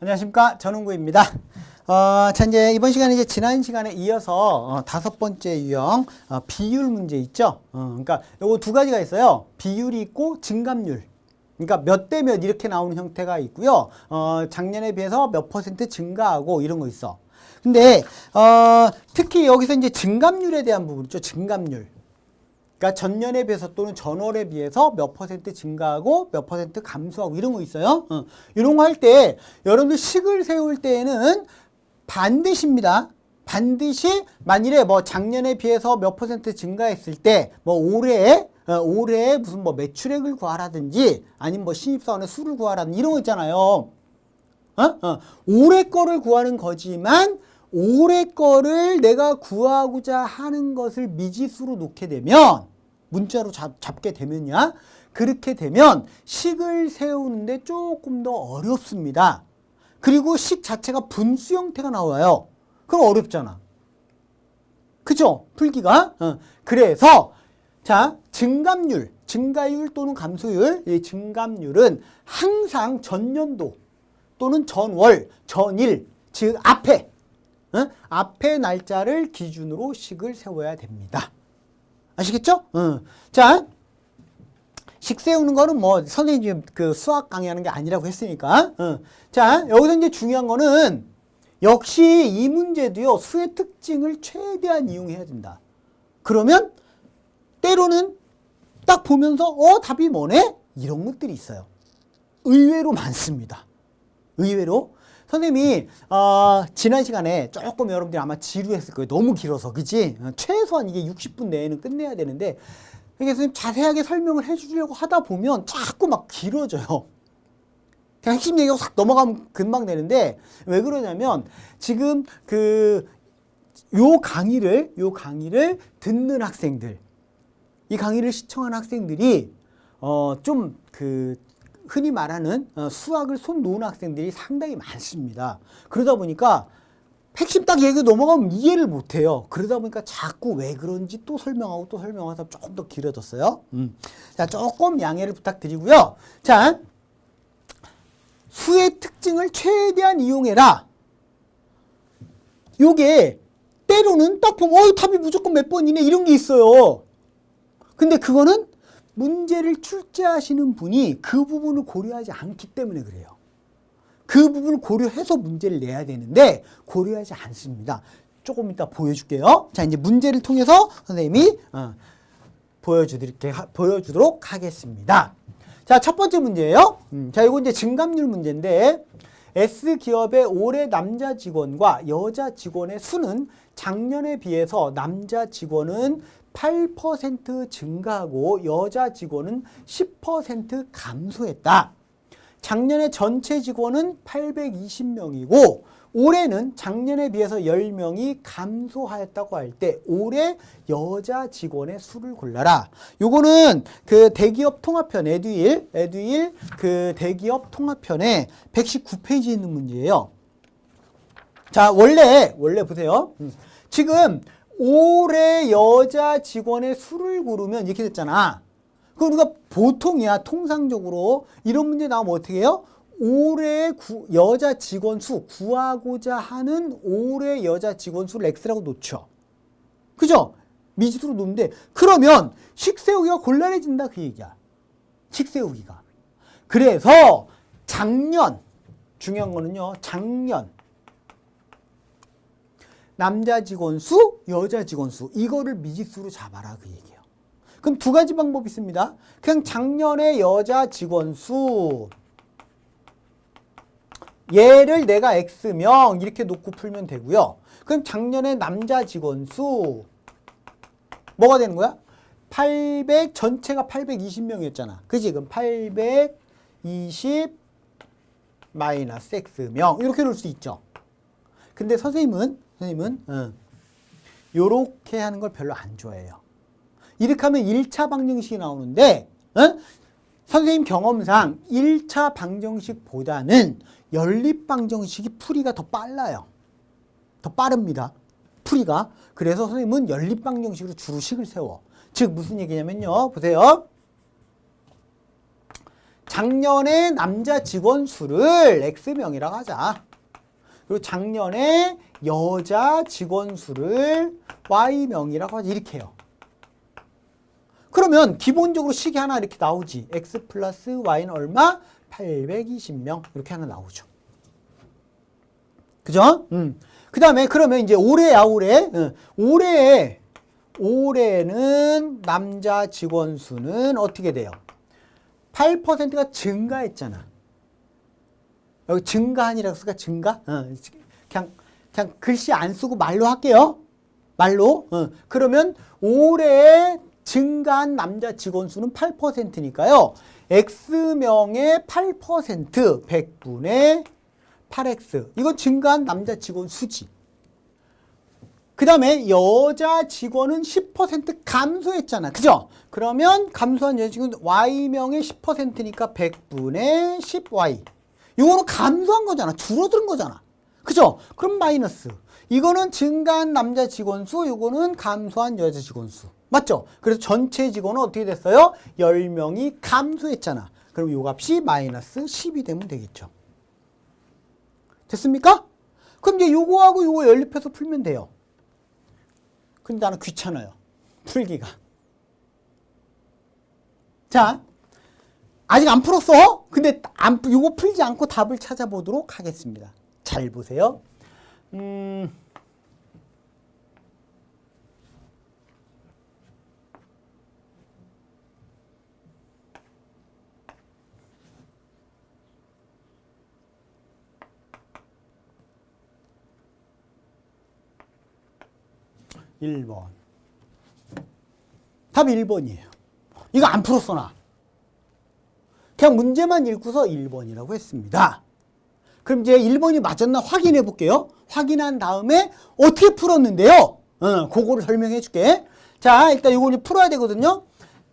안녕하십니까, 전웅구입니다. 자, 이제 이번 시간에 이제 지난 시간에 이어서 다섯 번째 유형 비율 문제 있죠. 그러니까 요거 두 가지가 있어요. 비율이 있고 증감률. 그러니까 몇 대 몇 이렇게 나오는 형태가 있고요. 작년에 비해서 몇 퍼센트 증가하고 이런 거 있어. 근데 특히 여기서 이제 증감률에 대한 부분 있죠. 증감률. 그러니까 전년에 비해서 또는 전월에 비해서 몇 퍼센트 증가하고 몇 퍼센트 감소하고 이런 거 있어요. 이런 거 할 때 여러분들 식을 세울 때에는 반드시입니다. 반드시 만일에 뭐 작년에 비해서 몇 퍼센트 증가했을 때 뭐 올해 무슨 뭐 매출액을 구하라든지 아니면 뭐 신입사원의 수를 구하라든지 이런 거 있잖아요. 올해 거를 구하는 거지만 올해 거를 내가 구하고자 하는 것을 미지수로 놓게 되면 문자로 잡게 되면야 그렇게 되면 식을 세우는데 조금 더 어렵습니다. 그리고 식 자체가 분수 형태가 나와요. 그럼 어렵잖아. 그죠? 풀기가. 그래서 자, 증감률, 증가율 또는 감소율, 이 증감률은 항상 전년도 또는 전월, 전일, 즉 앞에 날짜를 기준으로 식을 세워야 됩니다. 아시겠죠? 자, 식 세우는 거는 뭐 선생님이 지금 그 수학 강의하는 게 아니라고 했으니까. 자, 여기서 이제 중요한 거는 역시 이 문제도요, 수의 특징을 최대한 이용해야 된다. 그러면 때로는 딱 보면서 답이 뭐네? 이런 것들이 있어요. 의외로 많습니다. 의외로. 선생님이 지난 시간에 조금 여러분들이 아마 지루했을 거예요. 너무 길어서. 그치? 최소한 이게 60분 내에는 끝내야 되는데 그래서 선생님 자세하게 설명을 해주려고 하다 보면 자꾸 막 길어져요. 그냥 핵심 얘기하고 싹 넘어가면 금방 되는데 왜 그러냐면 지금 요 강의를 듣는 학생들, 이 강의를 시청하는 학생들이 좀 흔히 말하는 수학을 손 놓은 학생들이 상당히 많습니다. 그러다 보니까 핵심 딱 얘기 넘어가면 이해를 못해요. 그러다 보니까 자꾸 왜 그런지 또 설명하고 또 설명하다 조금 더 길어졌어요. 자, 조금 양해를 부탁드리고요. 자, 수의 특징을 최대한 이용해라. 요게 때로는 딱 보면 답이 무조건 몇 번이네 이런 게 있어요. 근데 그거는 문제를 출제하시는 분이 그 부분을 고려하지 않기 때문에 그래요. 그 부분을 고려해서 문제를 내야 되는데 고려하지 않습니다. 조금 이따 보여줄게요. 자, 이제 문제를 통해서 선생님이 보여주도록 하겠습니다. 자, 첫 번째 문제예요. 자, 이거 이제 증감률 문제인데 S기업의 올해 남자 직원과 여자 직원의 수는 작년에 비해서 남자 직원은 8% 증가하고 여자 직원은 10% 감소했다. 작년에 전체 직원은 820명이고 올해는 작년에 비해서 10명이 감소하였다고 할 때 올해 여자 직원의 수를 골라라. 요거는 그 대기업 통합편 에듀윌 그 대기업 통합편에 119페이지에 있는 문제예요. 자, 원래 보세요. 지금 올해 여자 직원의 수를 고르면 이렇게 됐잖아. 그럼 우리가 보통이야, 통상적으로 이런 문제 나오면 어떻게 해요? 올해 여자 직원 수, 구하고자 하는 올해 여자 직원 수를 X라고 놓죠. 그죠? 미지수로 놓는데, 그러면 식 세우기가 곤란해진다, 그 얘기야. 식 세우기가. 그래서 중요한 거는요, 작년. 남자 직원 수, 여자 직원 수, 이거를 미지수로 잡아라, 그 얘기예요. 그럼 두 가지 방법이 있습니다. 그냥 작년의 여자 직원 수, 얘를 내가 X명 이렇게 놓고 풀면 되고요. 그럼 작년에 남자 직원 수 뭐가 되는 거야? 전체가 820명이었잖아. 그지? 그럼 820 마이너스 X명 이렇게 놓을 수 있죠. 근데 선생님은 요렇게 하는 걸 별로 안 좋아해요. 이렇게 하면 1차 방정식이 나오는데 선생님 경험상 1차 방정식보다는 연립방정식이 풀이가 더 빨라요. 더 빠릅니다. 풀이가. 그래서 선생님은 연립방정식으로 주로 식을 세워. 즉 무슨 얘기냐면요. 보세요. 작년에 남자 직원 수를 X명이라고 하자. 그리고 작년에 여자 직원 수를 Y명이라고 하자. 이렇게 해요. 그러면 기본적으로 식이 하나 이렇게 나오지. X 플러스 Y는 얼마? 820명. 이렇게 하나 나오죠. 그죠? 그 다음에 그러면 이제 올해야, 올해. 올해는 남자 직원 수는 어떻게 돼요? 8%가 증가했잖아. 여기 증가한이라고 쓸까? 증가? 그냥 글씨 안 쓰고 말로 할게요. 말로. 그러면 올해 증가한 남자 직원 수는 8%니까요. X명의 8%, 100분의 8X. 이건 증가한 남자 직원 수지. 그 다음에 여자 직원은 10% 감소했잖아. 그죠? 그러면 감소한 여자 직원은 Y명의 10%니까 100분의 10Y. 이거는 감소한 거잖아. 줄어든 거잖아. 그죠? 그럼 마이너스. 이거는 증가한 남자 직원 수, 이거는 감소한 여자 직원 수. 맞죠? 그래서 전체 직원은 어떻게 됐어요? 10명이 감소했잖아. 그럼 이 값이 마이너스 10이 되면 되겠죠. 됐습니까? 그럼 이제 요거하고 요거 연립해서 풀면 돼요. 근데 나는 귀찮아요. 풀기가. 자, 아직 안 풀었어? 근데 요거 풀지 않고 답을 찾아보도록 하겠습니다. 잘 보세요. 1번. 답 1번이에요. 이거 안 풀었어, 나. 그냥 문제만 읽고서 1번이라고 했습니다. 그럼 이제 1번이 맞았나 확인해 볼게요. 확인한 다음에 어떻게 풀었는데요? 그거를 설명해 줄게. 자, 일단 이거 풀어야 되거든요.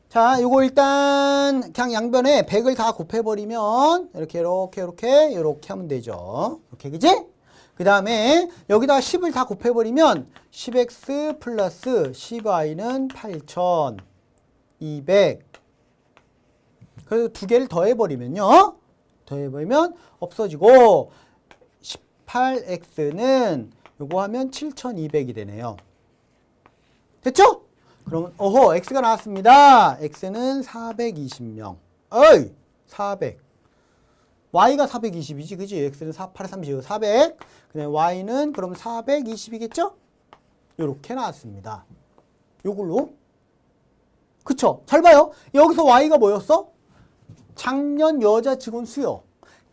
자, 요거 일단 그냥 양변에 100을 다 곱해버리면 이렇게 하면 되죠. 이렇게, 그지? 그 다음에 여기다가 10을 다 곱해버리면 10x 플러스 10y는 8200. 그래서 두 개를 더해버리면요. 더해버리면 없어지고 18x는 요거 하면 7200이 되네요. 됐죠? 그러면 x가 나왔습니다. x는 420명. 어이, 400. y가 420이지, 그지? x는 8에 30, 400. 그 다음에 y는 그럼 420이겠죠? 요렇게 나왔습니다. 요걸로. 그쵸? 잘 봐요. 여기서 y가 뭐였어? 작년 여자 직원 수요.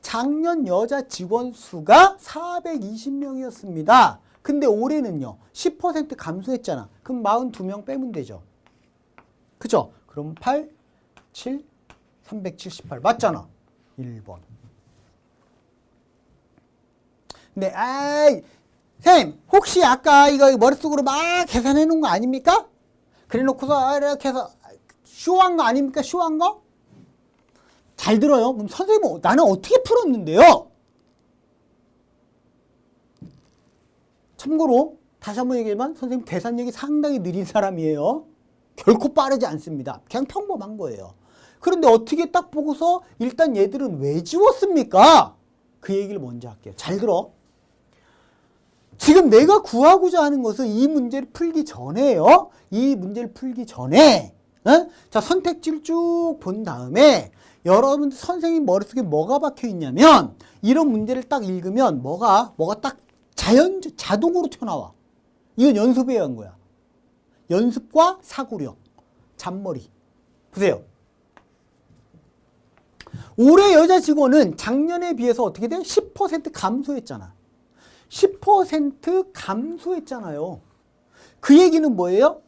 작년 여자 직원 수가 420명이었습니다. 근데 올해는요, 10% 감소했잖아. 그럼 42명 빼면 되죠. 그쵸? 그럼 8, 7, 378. 맞잖아. 1번. 근데, 쌤, 혹시 아까 이거 머릿속으로 막 계산해 놓은 거 아닙니까? 그래 놓고서 이렇게 해서 쇼한 거 아닙니까? 쇼한 거? 잘 들어요. 그럼 선생님, 나는 어떻게 풀었는데요? 참고로 다시 한번 얘기하면 선생님 계산력이 상당히 느린 사람이에요. 결코 빠르지 않습니다. 그냥 평범한 거예요. 그런데 어떻게 딱 보고서 일단 얘들은 왜 지웠습니까? 그 얘기를 먼저 할게요. 잘 들어. 지금 내가 구하고자 하는 것은 이 문제를 풀기 전에요. 이 문제를 풀기 전에 자, 선택지를 쭉 본 다음에 여러분들 선생님 머릿속에 뭐가 박혀 있냐면 이런 문제를 딱 읽으면 뭐가 딱 자동으로 튀어나와. 이건 연습해야 한 거야. 연습과 사고력, 잔머리. 보세요. 올해 여자 직원은 작년에 비해서 어떻게 돼? 10% 감소했잖아. 10% 감소했잖아요. 그 얘기는 뭐예요?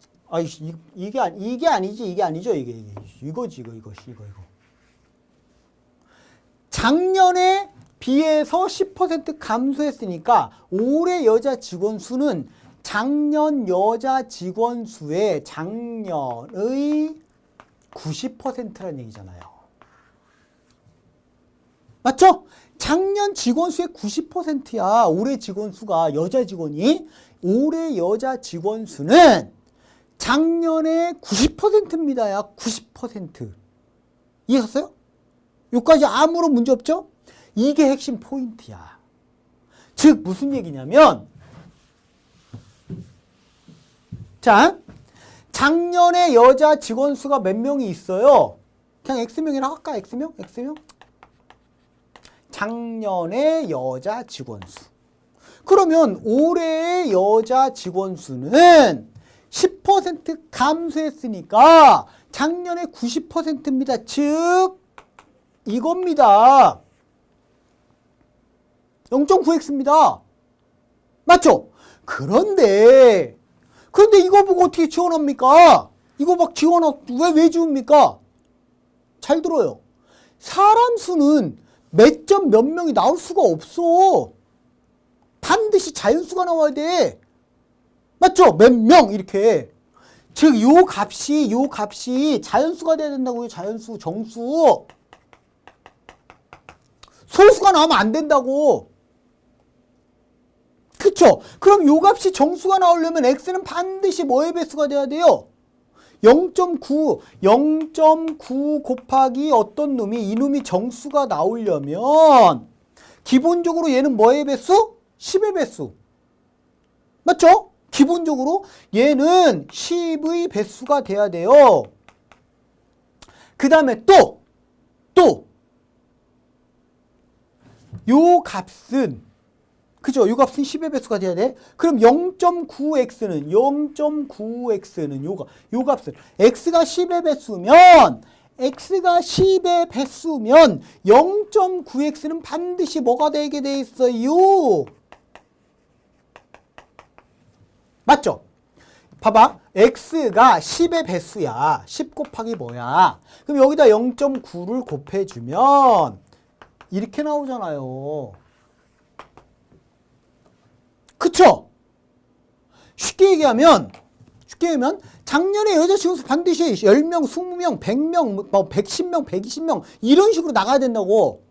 이게 아니지. 이거지. 작년에 비해서 10% 감소했으니까 올해 여자 직원 수는 작년 여자 직원 수의 작년의 90%라는 얘기잖아요. 맞죠? 작년 직원 수의 90%야. 올해 직원 수가, 여자 직원이. 올해 여자 직원 수는 작년의 90%입니다. 야, 90%. 이해했어요? 여기까지 아무런 문제 없죠? 이게 핵심 포인트야. 즉 무슨 얘기냐면 자, 작년에 여자 직원 수가 몇 명이 있어요? 그냥 X명이라 할까? X명? 작년에 여자 직원 수. 그러면 올해의 여자 직원 수는 10% 감소했으니까 작년에 90%입니다. 즉 이겁니다. 0.9x입니다. 맞죠? 그런데 이거 보고 어떻게 지원합니까? 이거 막 왜 지웁니까? 잘 들어요. 사람 수는 몇 점 몇 명이 나올 수가 없어. 반드시 자연수가 나와야 돼. 맞죠? 몇 명 이렇게. 즉 요 값이 자연수가 돼야 된다고요. 자연수, 정수. 소수가 나오면 안 된다고. 그쵸? 그럼 요 값이 정수가 나오려면 x는 반드시 뭐의 배수가 돼야 돼요? 0.9 곱하기 어떤 놈이 이놈이 정수가 나오려면 기본적으로 얘는 뭐의 배수? 10의 배수. 맞죠? 기본적으로 얘는 10의 배수가 돼야 돼요. 그 다음에 또 요 값은 그죠? 요 값은 10의 배수가 돼야 돼. 그럼 0.9x는 요 값은 x가 10의 배수면 0.9x는 반드시 뭐가 되게 돼 있어요? 맞죠? 봐봐. x가 10의 배수야. 10 곱하기 뭐야? 그럼 여기다 0.9를 곱해주면 이렇게 나오잖아요. 그쵸? 쉽게 얘기하면 작년에 여자 직원 수 반드시 10명, 20명, 100명, 110명, 120명 이런 식으로 나가야 된다고.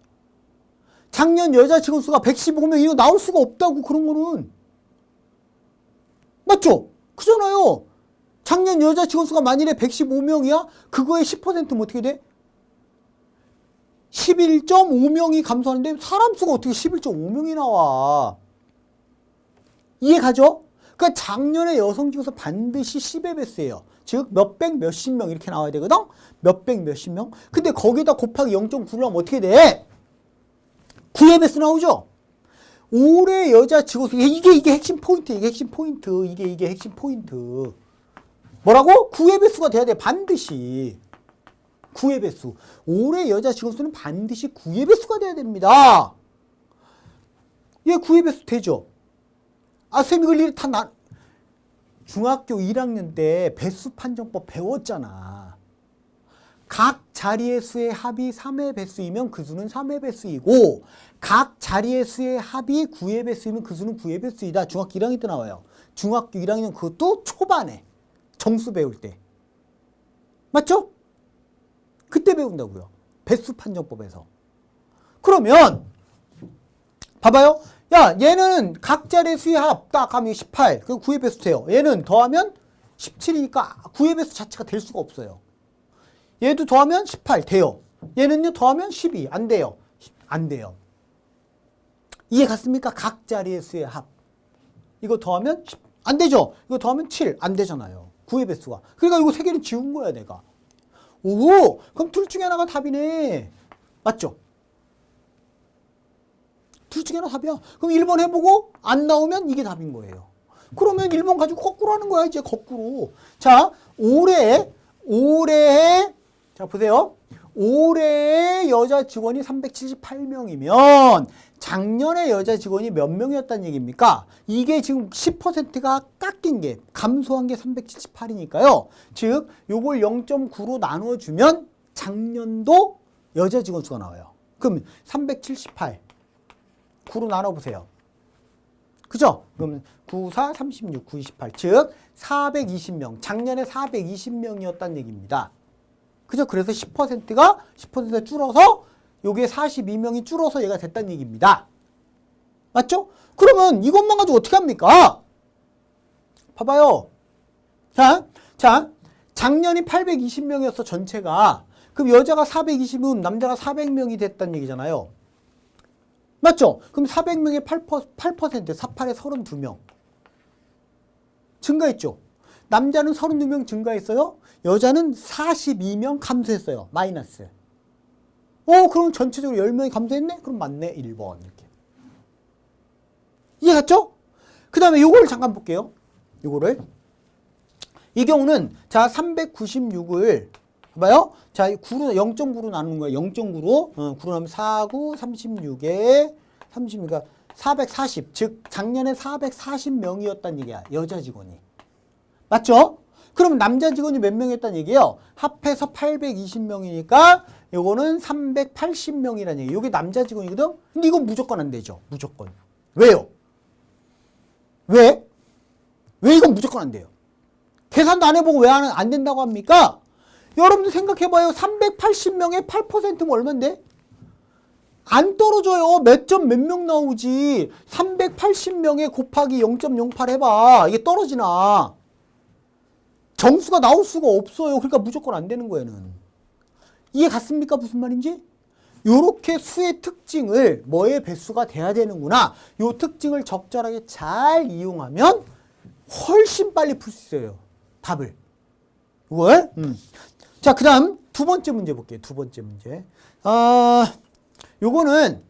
작년 여자 직원 수가 115명 이거 나올 수가 없다고. 그런 거는. 맞죠? 그잖아요. 작년 여자 직원 수가 만일에 115명이야? 그거의 10%면 어떻게 돼? 11.5명이 감소하는데 사람 수가 어떻게 11.5명이 나와? 이해 가죠? 그러니까 작년에 여성 직원 수 반드시 10의 배수예요. 즉 몇백 몇십 명 이렇게 나와야 되거든? 몇백 몇십 명. 근데 거기다 곱하기 0.9를 하면 어떻게 돼? 9의 배수 나오죠? 올해 여자 직원 수 이게 핵심 포인트. 이게 핵심 포인트. 뭐라고? 9의 배수가 돼야 돼. 반드시. 9의 배수. 올해 여자 직원 수는 반드시 9의 배수가 돼야 됩니다. 얘 9의 배수 되죠? 아, 쌤 이걸 일이 다 중학교 1학년 때 배수 판정법 배웠잖아. 각 자리의 수의 합이 3의 배수이면 그 수는 3의 배수이고 각 자리의 수의 합이 9의 배수이면 그 수는 9의 배수이다. 중학교 1학년 때 나와요. 중학교 1학년 그것도 초반에 정수 배울 때. 맞죠? 그때 배운다고요. 배수 판정법에서. 그러면 봐봐요. 야, 얘는 각 자리의 수의 합 딱 하면 18. 그리고 9의 배수 돼요. 얘는 더하면 17이니까 9의 배수 자체가 될 수가 없어요. 얘도 더하면 18 돼요. 얘는요 더하면 12 안 돼요. 안 돼요. 이해 갔습니까? 각 자리의 수의 합. 이거 더하면 10, 안 되죠? 이거 더하면 7 안 되잖아요. 9의 배수가. 그러니까 이거 세 개를 지운 거야 내가. 오, 그럼 둘 중에 하나가 답이네. 맞죠? 둘 중에 하나 답이야. 그럼 1번 해보고 안 나오면 이게 답인 거예요. 그러면 1번 가지고 거꾸로 하는 거야. 이제 거꾸로. 자, 올해 자 보세요. 올해의 여자 직원이 378명이면 작년에 여자 직원이 몇 명이었다는 얘기입니까? 이게 지금 10%가 깎인 게 감소한 게 378이니까요. 즉 요걸 0.9로 나눠주면 작년도 여자 직원 수가 나와요. 그럼 378 9로 나눠보세요. 그죠? 그러면 9, 4, 36, 9, 28. 즉 420명. 작년에 420명이었다는 얘기입니다. 그죠? 그래서 10%가 줄어서 요게 42명이 줄어서 얘가 됐다는 얘기입니다. 맞죠? 그러면 이것만 가지고 어떻게 합니까? 봐봐요. 자, 작년이 820명이었어 전체가. 그럼 여자가 420이면 남자가 400명이 됐다는 얘기잖아요. 맞죠? 그럼 400명의 8%, 48에 32명. 증가했죠? 남자는 32명 증가했어요. 여자는 42명 감소했어요. 마이너스. 그럼 전체적으로 10명이 감소했네? 그럼 맞네. 1번. 이렇게. 이해갔죠? 그 다음에 요거를 잠깐 볼게요. 요거를. 이 경우는, 자, 396을, 봐봐요. 자, 9로, 0.9로 나누는 거야. 0.9로. 9로 나누면 4, 9, 36에, 36, 440. 즉, 작년에 440명이었단 얘기야. 여자 직원이. 맞죠? 그럼 남자 직원이 몇 명이었단 얘기예요? 합해서 820명이니까 요거는 380명이라는 얘기예요. 요게 남자 직원이거든? 근데 이건 무조건 안 되죠. 무조건. 왜요? 왜? 왜 이건 무조건 안 돼요? 계산도 안 해보고 왜 안 된다고 합니까? 여러분들 생각해봐요. 380명의 8%면 얼만데? 안 떨어져요. 몇 점 몇 명 나오지. 380명에 곱하기 0.08 해봐. 이게 떨어지나? 정수가 나올 수가 없어요. 그러니까 무조건 안 되는 거예요. 이해 갔습니까? 무슨 말인지? 요렇게 수의 특징을 뭐의 배수가 돼야 되는구나. 요 특징을 적절하게 잘 이용하면 훨씬 빨리 풀 수 있어요. 답을. 이걸. 자, 그 다음 두 번째 문제 볼게요. 두 번째 문제. 요거는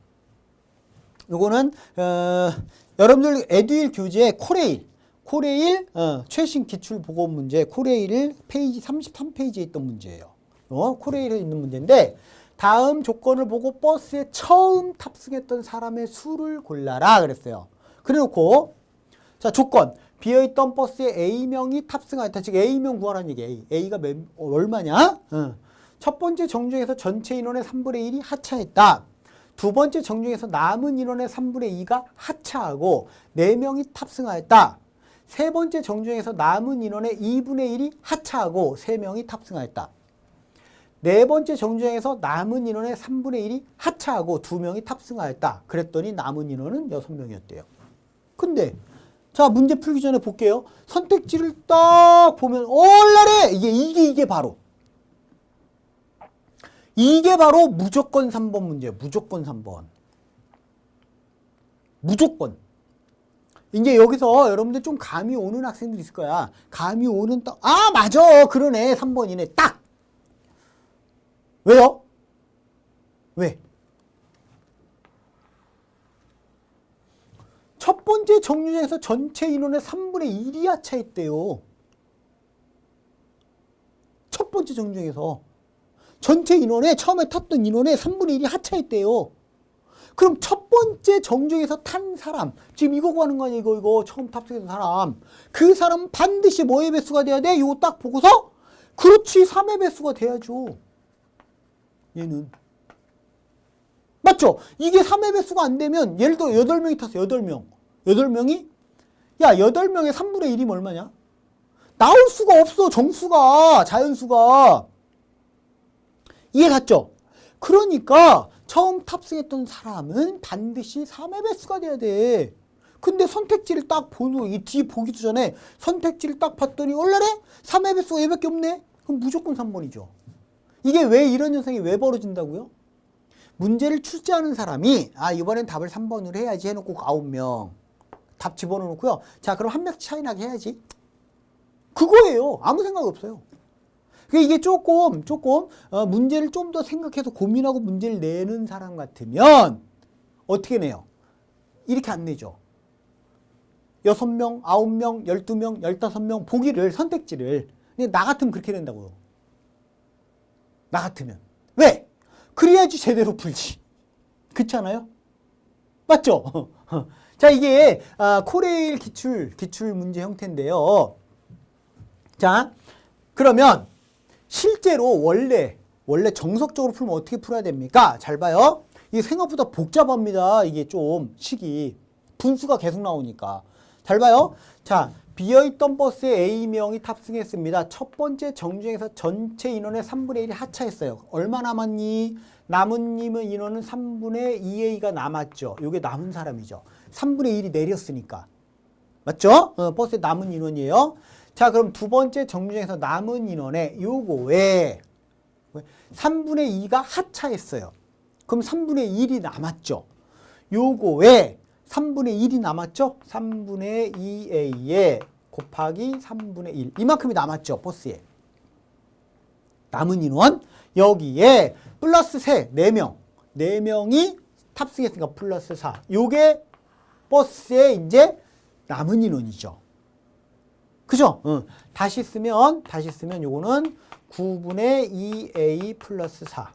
여러분들 에듀윌 교재에 코레일 최신 기출 보고 문제 코레일 페이지 33페이지에 있던 문제예요. 코레일에 있는 문제인데 다음 조건을 보고 버스에 처음 탑승했던 사람의 수를 골라라 그랬어요. 그래놓고 자 조건 비어있던 버스에 A명이 탑승하였다. 즉 A명 구하라는 얘기예요. A가 얼마냐? 첫 번째 정중에서 전체 인원의 3분의 1이 하차했다. 두 번째 정중에서 남은 인원의 3분의 2가 하차하고 4명이 탑승하였다. 세 번째 정중에서 남은 인원의 2분의 1이 하차하고 3명이 탑승하였다. 네 번째 정중에서 남은 인원의 3분의 1이 하차하고 2명이 탑승하였다. 그랬더니 남은 인원은 6명이었대요. 근데 자 문제 풀기 전에 볼게요. 선택지를 딱 보면 얼라래 이게 바로 무조건 3번 문제예요. 무조건 3번. 무조건. 이제 여기서 여러분들 좀 감이 오는 학생들 있을 거야. 감이 오는 맞아. 그러네. 3번이네. 딱. 왜요? 왜? 첫 번째 정류장에서 전체 인원의 3분의 1이 하차했대요. 첫 번째 정류장에서. 전체 인원의 처음에 탔던 인원의 3분의 1이 하차했대요. 그럼 첫 번째 정중에서 탄 사람 지금 이거 구하는 거 아니야 이거 처음 탑승했던 사람 그 사람은 반드시 뭐의 배수가 돼야 돼? 이거 딱 보고서 그렇지 3의 배수가 돼야죠. 얘는 맞죠? 이게 3의 배수가 안 되면 예를 들어 8명이 탔어. 8명이 야 8명의 3분의 1이면 얼마냐? 나올 수가 없어. 정수가 자연수가 이해 갔죠? 그러니까 처음 탑승했던 사람은 반드시 3의 배수가 돼야 돼. 근데 선택지를 딱 보고 이 뒤 보기도 전에 선택지를 딱 봤더니 얼라래? 3의 배수가 얘밖에 없네? 그럼 무조건 3번이죠. 이게 왜 이런 현상이 왜 벌어진다고요? 문제를 출제하는 사람이 이번엔 답을 3번으로 해야지 해놓고 9명 답 집어넣고요. 자 그럼 한 명 차이 나게 해야지. 그거예요. 아무 생각 없어요. 이게 조금 문제를 좀 더 생각해서 고민하고 문제를 내는 사람 같으면 어떻게 내요? 이렇게 안 내죠. 6명, 9명, 12명, 15명 보기를 선택지를. 근데 나 같으면 그렇게 낸다고요. 나 같으면. 왜? 그래야지 제대로 풀지. 그렇지 않아요? 맞죠? 자 이게 코레일 기출 문제 형태인데요. 자 그러면 실제로 원래 정석적으로 풀면 어떻게 풀어야 됩니까? 잘 봐요. 이게 생각보다 복잡합니다. 이게 좀 식이 분수가 계속 나오니까. 잘 봐요. 자 비어있던 버스에 A명이 탑승했습니다. 첫 번째 정류장에서 전체 인원의 3분의 1이 하차했어요. 얼마 남았니? 남은 인원은 3분의 2A가 남았죠. 이게 남은 사람이죠. 3분의 1이 내렸으니까. 맞죠? 버스에 남은 인원이에요. 자 그럼 두 번째 정류장에서 남은 인원의 요거에 3분의 2가 하차했어요. 그럼 3분의 1이 남았죠. 요거 왜 3분의 1이 남았죠? 3분의 2a에 곱하기 3분의 1. 이만큼이 남았죠. 버스에. 남은 인원. 여기에 플러스 4명. 4명이 탑승했으니까 플러스 4. 요게 버스에 이제 남은 인원이죠. 그죠? 다시 쓰면 요거는 9분의 2a 플러스 4.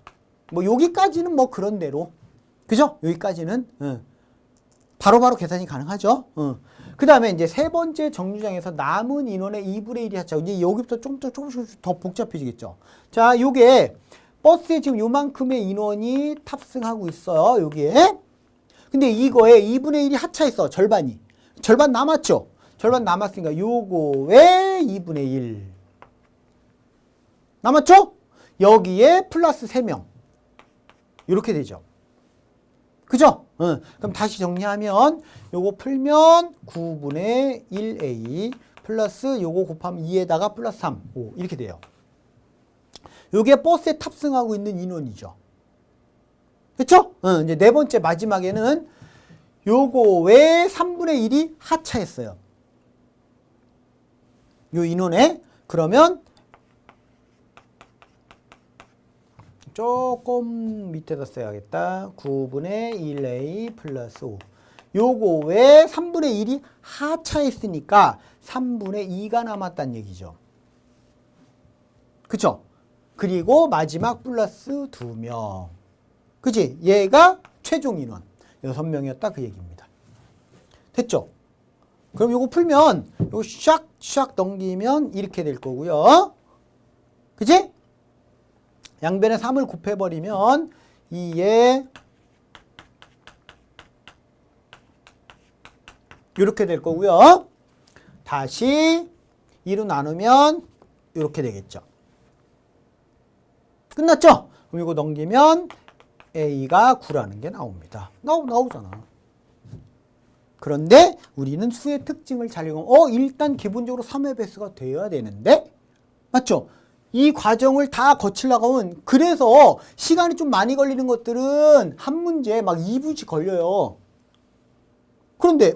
뭐 여기까지는 뭐 그런 대로. 그죠? 여기까지는 바로바로 계산이 가능하죠. 그 다음에 이제 세 번째 정류장에서 남은 인원의 2분의 1이 하차. 이제 여기부터 조금씩 더 복잡해지겠죠. 자, 요게 버스에 지금 요만큼의 인원이 탑승하고 있어요. 여기에. 근데 이거에 2분의 1이 하차했어. 절반이. 절반 남았죠. 절반 남았으니까 요거 왜 2분의 1 남았죠? 여기에 플러스 3명. 이렇게 되죠. 그죠? 그럼 다시 정리하면 요거 풀면 9분의 1a 플러스 요거 곱하면 2에다가 플러스 3. 5 이렇게 돼요. 요게 버스에 탑승하고 있는 인원이죠. 그렇죠? 이제 네 번째 마지막에는 요거 왜 3분의 1이 하차했어요. 요 인원에 그러면 조금 밑에다 써야겠다. 9분의 1a 플러스 5. 요거 왜 3분의 1이 하차했으니까 3분의 2가 남았다는 얘기죠. 그쵸? 그리고 마지막 플러스 2명. 그치? 얘가 최종 인원 6명이었다 그 얘기입니다. 됐죠? 그럼 요거 풀면 요거 샥샥 넘기면 이렇게 될 거고요. 그치? 양변에 3을 곱해버리면 2에 이렇게 될 거고요. 다시 2로 나누면 이렇게 되겠죠. 끝났죠? 그럼 이거 넘기면 A가 9라는 게 나옵니다. 나오잖아. 그런데 우리는 수의 특징을 잘 이용하면 일단 기본적으로 3회 배수가 되어야 되는데 맞죠? 이 과정을 다 거치려고 하면 그래서 시간이 좀 많이 걸리는 것들은 한 문제에 막 2분씩 걸려요. 그런데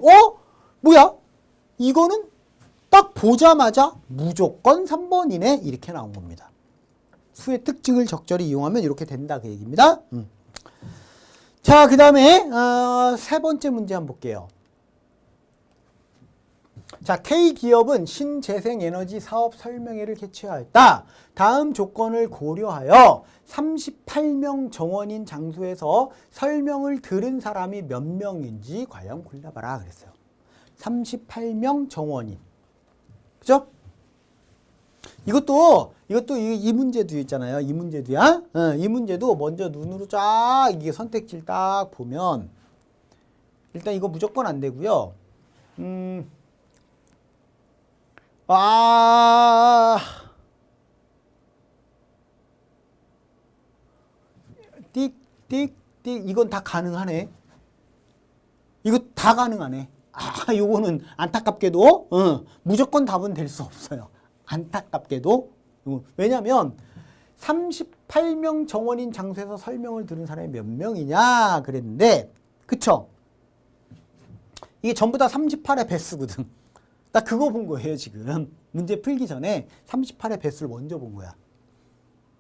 뭐야? 이거는 딱 보자마자 무조건 3번이네 이렇게 나온 겁니다. 수의 특징을 적절히 이용하면 이렇게 된다 그 얘기입니다. 자, 그 다음에 세 번째 문제 한번 볼게요. 자, K기업은 신재생에너지 사업 설명회를 개최하였다. 다음 조건을 고려하여 38명 정원인 장소에서 설명을 들은 사람이 몇 명인지 과연 골라봐라 그랬어요. 38명 정원인. 그죠? 이것도 이 문제도 있잖아요. 이 문제도야. 이 문제도 먼저 눈으로 쫙 이게 선택지를 딱 보면 일단 이거 무조건 안 되고요. 띡 이건 다 가능하네. 이거 다 가능하네. 요거는 안타깝게도 무조건 답은 될 수 없어요. 안타깝게도. 왜냐면 38명 정원인 장소에서 설명을 들은 사람이 몇 명이냐 그랬는데 그쵸? 이게 전부 다 38의 배수거든. 나 그거 본 거예요 지금. 문제 풀기 전에 38의 배수를 먼저 본 거야.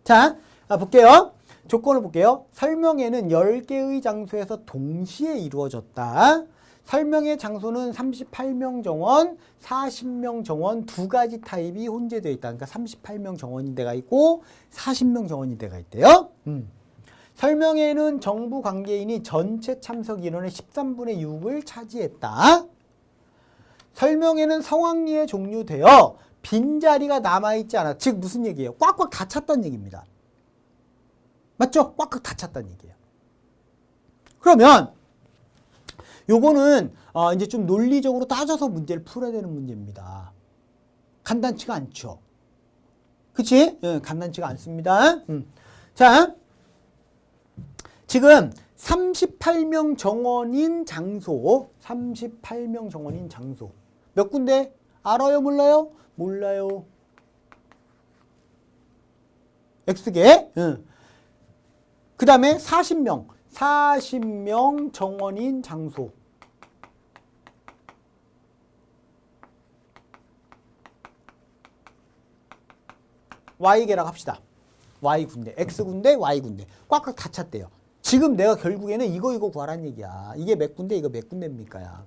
자, 볼게요. 조건을 볼게요. 설명회는 10개의 장소에서 동시에 이루어졌다. 설명회 장소는 38명 정원, 40명 정원 두 가지 타입이 혼재되어 있다. 그러니까 38명 정원인 데가 있고 40명 정원인 데가 있대요. 설명회는 정부 관계인이 전체 참석 인원의 13분의 6을 차지했다. 설명회는 성황리에 종료되어 빈자리가 남아있지 않아. 즉 무슨 얘기예요? 꽉꽉 다 찼다는 얘기입니다. 맞죠? 꽉꽉 다 찼다는 얘기예요. 그러면 요거는 이제 좀 논리적으로 따져서 문제를 풀어야 되는 문제입니다. 간단치가 않죠. 그치? 간단치가 않습니다. 자, 지금 38명 정원인 장소, 38명 정원인 장소 몇 군데? 알아요? 몰라요? 몰라요. X개. 그 다음에 40명. 40명 정원인 장소. Y개라고 합시다. Y군데, X군데, Y군데. 꽉꽉 다 찼대요. 지금 내가 결국에는 이거 구하라는 얘기야. 이게 몇 군데, 이거 몇 군데입니까?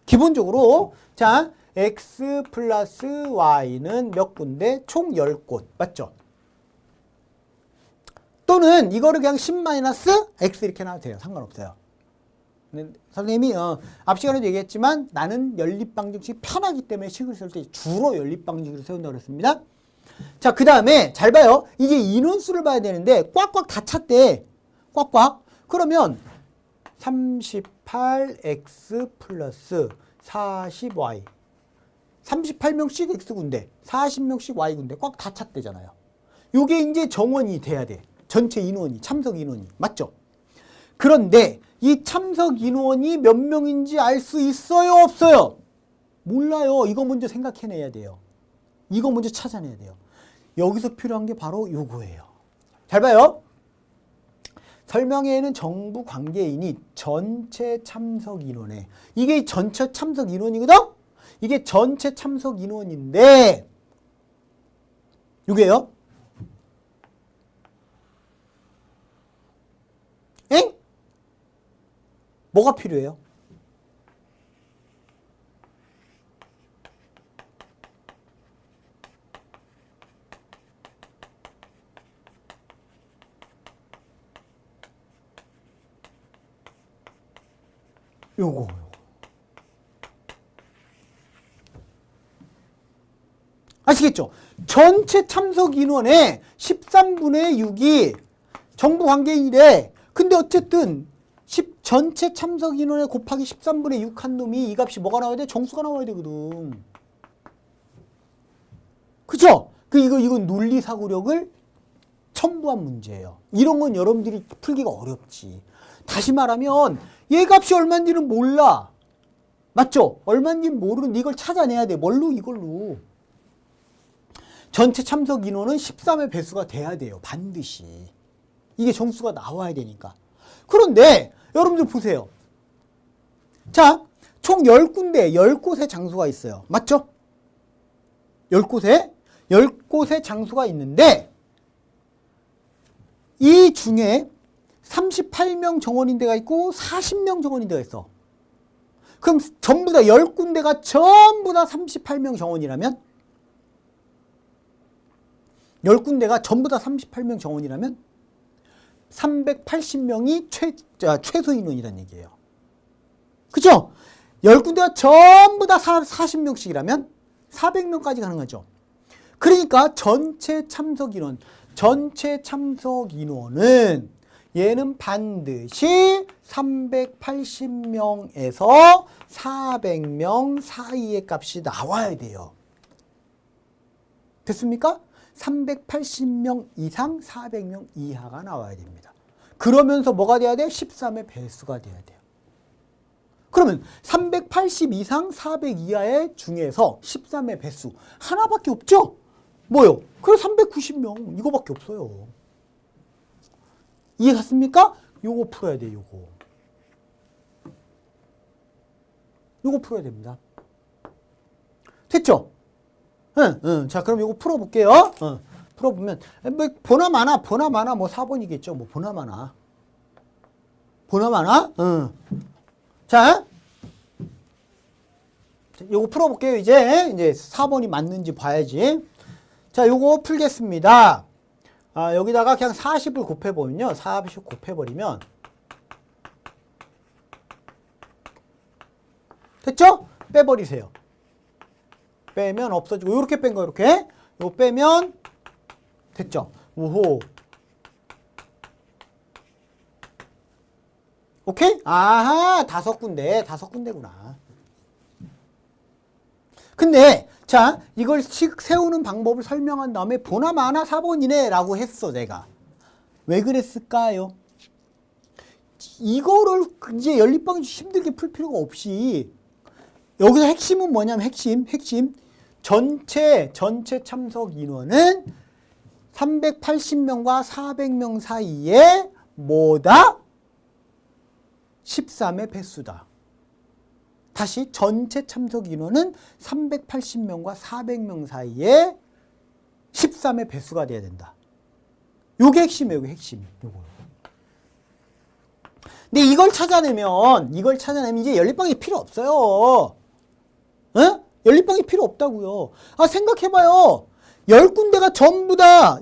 기본적으로 자 X 플러스 Y는 몇 군데? 총 10곳. 맞죠? 또는 이거를 그냥 10 마이너스 X 이렇게 나와도 돼요. 상관없어요. 선생님이 앞 시간에도 얘기했지만 나는 연립방정식이 편하기 때문에 식을 쓸 때 주로 연립방정식을 세운다고 그랬습니다. 자, 그 다음에 잘 봐요. 이게 인원수를 봐야 되는데 꽉꽉 다 찼대. 꽉꽉. 그러면 38X 플러스 40Y 38명씩 X군데 40명씩 Y군데 꽉 다 찼대잖아요. 요게 이제 정원이 돼야 돼. 전체 인원이, 참석 인원이. 맞죠? 그런데 이 참석 인원이 몇 명인지 알 수 있어요? 없어요? 몰라요. 이거 먼저 생각해내야 돼요. 이거 먼저 찾아내야 돼요. 여기서 필요한 게 바로 요거예요. 잘 봐요. 설명회에는 정부 관계인이 전체 참석 인원에 이게 전체 참석 인원이거든? 이게 전체 참석 인원인데 요게요. 엥? 뭐가 필요해요? 요거. 아시겠죠? 전체 참석 인원의 13분의 6이 정부 관계인이래. 근데 어쨌든 전체 참석 인원에 곱하기 13분의 6 한 놈이 이 값이 뭐가 나와야 돼? 정수가 나와야 되거든. 그죠? 이건 논리사고력을 첨부한 문제예요. 이런 건 여러분들이 풀기가 어렵지. 다시 말하면 얘 값이 얼마인지는 몰라. 맞죠? 얼마인지 모르는데 이걸 찾아내야 돼. 뭘로? 이걸로. 전체 참석 인원은 13의 배수가 돼야 돼요. 반드시. 이게 정수가 나와야 되니까. 그런데 여러분들 보세요. 자, 총 10군데, 10곳의 장소가 있어요. 맞죠? 10곳의 장소가 있는데 이 중에 38명 정원인데가 있고 40명 정원인데가 있어. 그럼 전부 다 10군데가 전부 다 38명 정원이라면 10군데가 전부 다 38명 정원이라면 380명이 최소 인원이라는 얘기예요. 그죠? 10군데가 전부 다 40명씩이라면 400명까지 가는 거죠. 그러니까 전체 참석 인원은 얘는 반드시 380명에서 400명 사이의 값이 나와야 돼요. 됐습니까? 380명 이상 400명 이하가 나와야 됩니다. 그러면서 뭐가 돼야 돼? 13의 배수가 돼야 돼요. 그러면 380 이상 400 이하의 중에서 13의 배수 하나밖에 없죠? 뭐요? 그래서 390명 이거밖에 없어요. 이해 갔습니까? 요거 풀어야 돼. 요거 풀어야 됩니다. 됐죠? 응. 자, 그럼 요거 풀어볼게요. 풀어보면 뭐 보나마나 뭐 4번이겠죠. 뭐 보나마나. 자, 요거 풀어볼게요. 이제 4번이 맞는지 봐야지. 자, 요거 풀겠습니다. 여기다가 그냥 40을 곱해보면요. 40 곱해버리면 됐죠? 빼버리세요. 빼면 없어지고 요렇게 뺀 거 이렇게 요거 빼면 됐죠? 오호. 오케이? 아하, 5군데구나. 근데 자, 이걸 세우는 방법을 설명한 다음에 보나마나 4번이네 라고 했어, 내가. 왜 그랬을까요? 이거를 이제 연립방정식 힘들게 풀 필요가 없이 여기서 핵심은 뭐냐면 핵심 전체 참석 인원은 380명과 400명 사이에 뭐다? 13의 배수다. 다시 전체 참석 인원은 380명과 400명 사이에 13의 배수가 돼야 된다. 요게 핵심이에요. 요게 핵심. 요거. 근데 이걸 찾아내면 이제 연립방이 필요 없어요. 에? 연립방이 필요 없다고요. 아, 생각해봐요. 10군데가 전부 다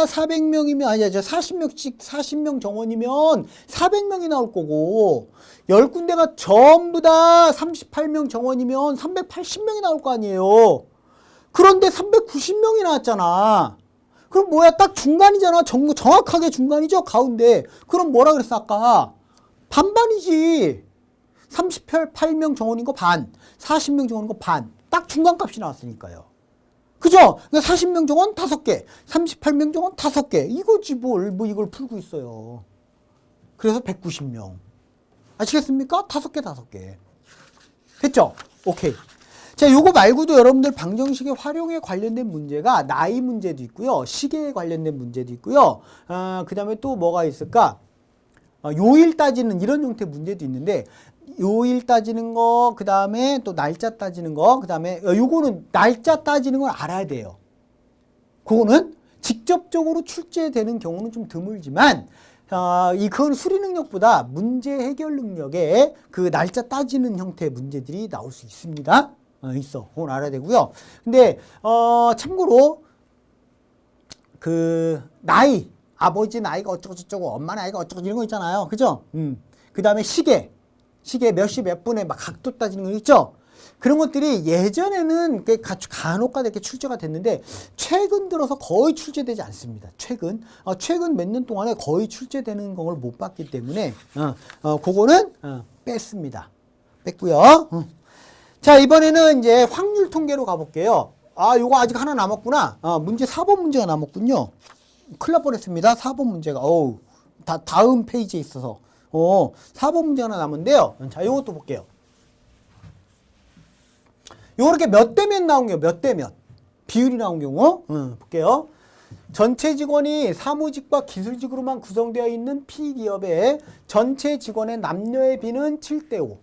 400명이면, 아니야, 40명 정원이면 400명이 나올 거고, 10군데가 전부 다 38명 정원이면 380명이 나올 거 아니에요. 그런데 390명이 나왔잖아. 그럼 뭐야? 딱 중간이잖아. 정확하게 중간이죠? 가운데. 그럼 뭐라 그랬어, 아까? 반반이지. 38명 정원인 거 반, 40명 정원인 거 반. 딱 중간값이 나왔으니까요. 그죠? 그러니까 40명 정원 5개, 38명 정원 5개. 이거지 뭘, 뭐 이걸 풀고 있어요. 그래서 190명. 아시겠습니까? 5개. 됐죠? 오케이. 자, 요거 말고도 여러분들 방정식의 활용에 관련된 문제가 나이 문제도 있고요. 시계에 관련된 문제도 있고요. 그 다음에 또 뭐가 있을까? 요일 따지는 이런 형태 문제도 있는데, 요일 따지는 거, 그 다음에 또 날짜 따지는 거, 그 다음에 요거는 날짜 따지는 걸 알아야 돼요. 그거는 직접적으로 출제되는 경우는 좀 드물지만, 그건 수리 능력보다 문제 해결 능력에 그 날짜 따지는 형태의 문제들이 나올 수 있습니다. 있어. 그건 알아야 되고요. 근데 참고로 그 나이, 아버지 나이가 어쩌고저쩌고, 엄마 나이가 어쩌고 이런 거 있잖아요. 그죠? 그 다음에 시계 몇 시 몇 분에 막 각도 따지는 거 있죠? 그런 것들이 예전에는 간혹 가다 이렇게 출제가 됐는데, 최근 들어서 거의 출제되지 않습니다. 최근 몇 년 동안에 거의 출제되는 걸 못 봤기 때문에, 그거는 뺐습니다. 뺐고요. 자, 이번에는 이제 확률 통계로 가볼게요. 요거 아직 하나 남았구나. 문제 4번 문제가 남았군요. 큰일 날 뻔했습니다. 4번 문제가. 다음 페이지에 있어서. 4번 문제 하나 남은데요. 자, 요것도 볼게요. 요렇게 몇 대 몇 나온 경우, 몇 대 몇. 비율이 나온 경우, 볼게요. 전체 직원이 사무직과 기술직으로만 구성되어 있는 P기업의 전체 직원의 남녀의 비는 7대5.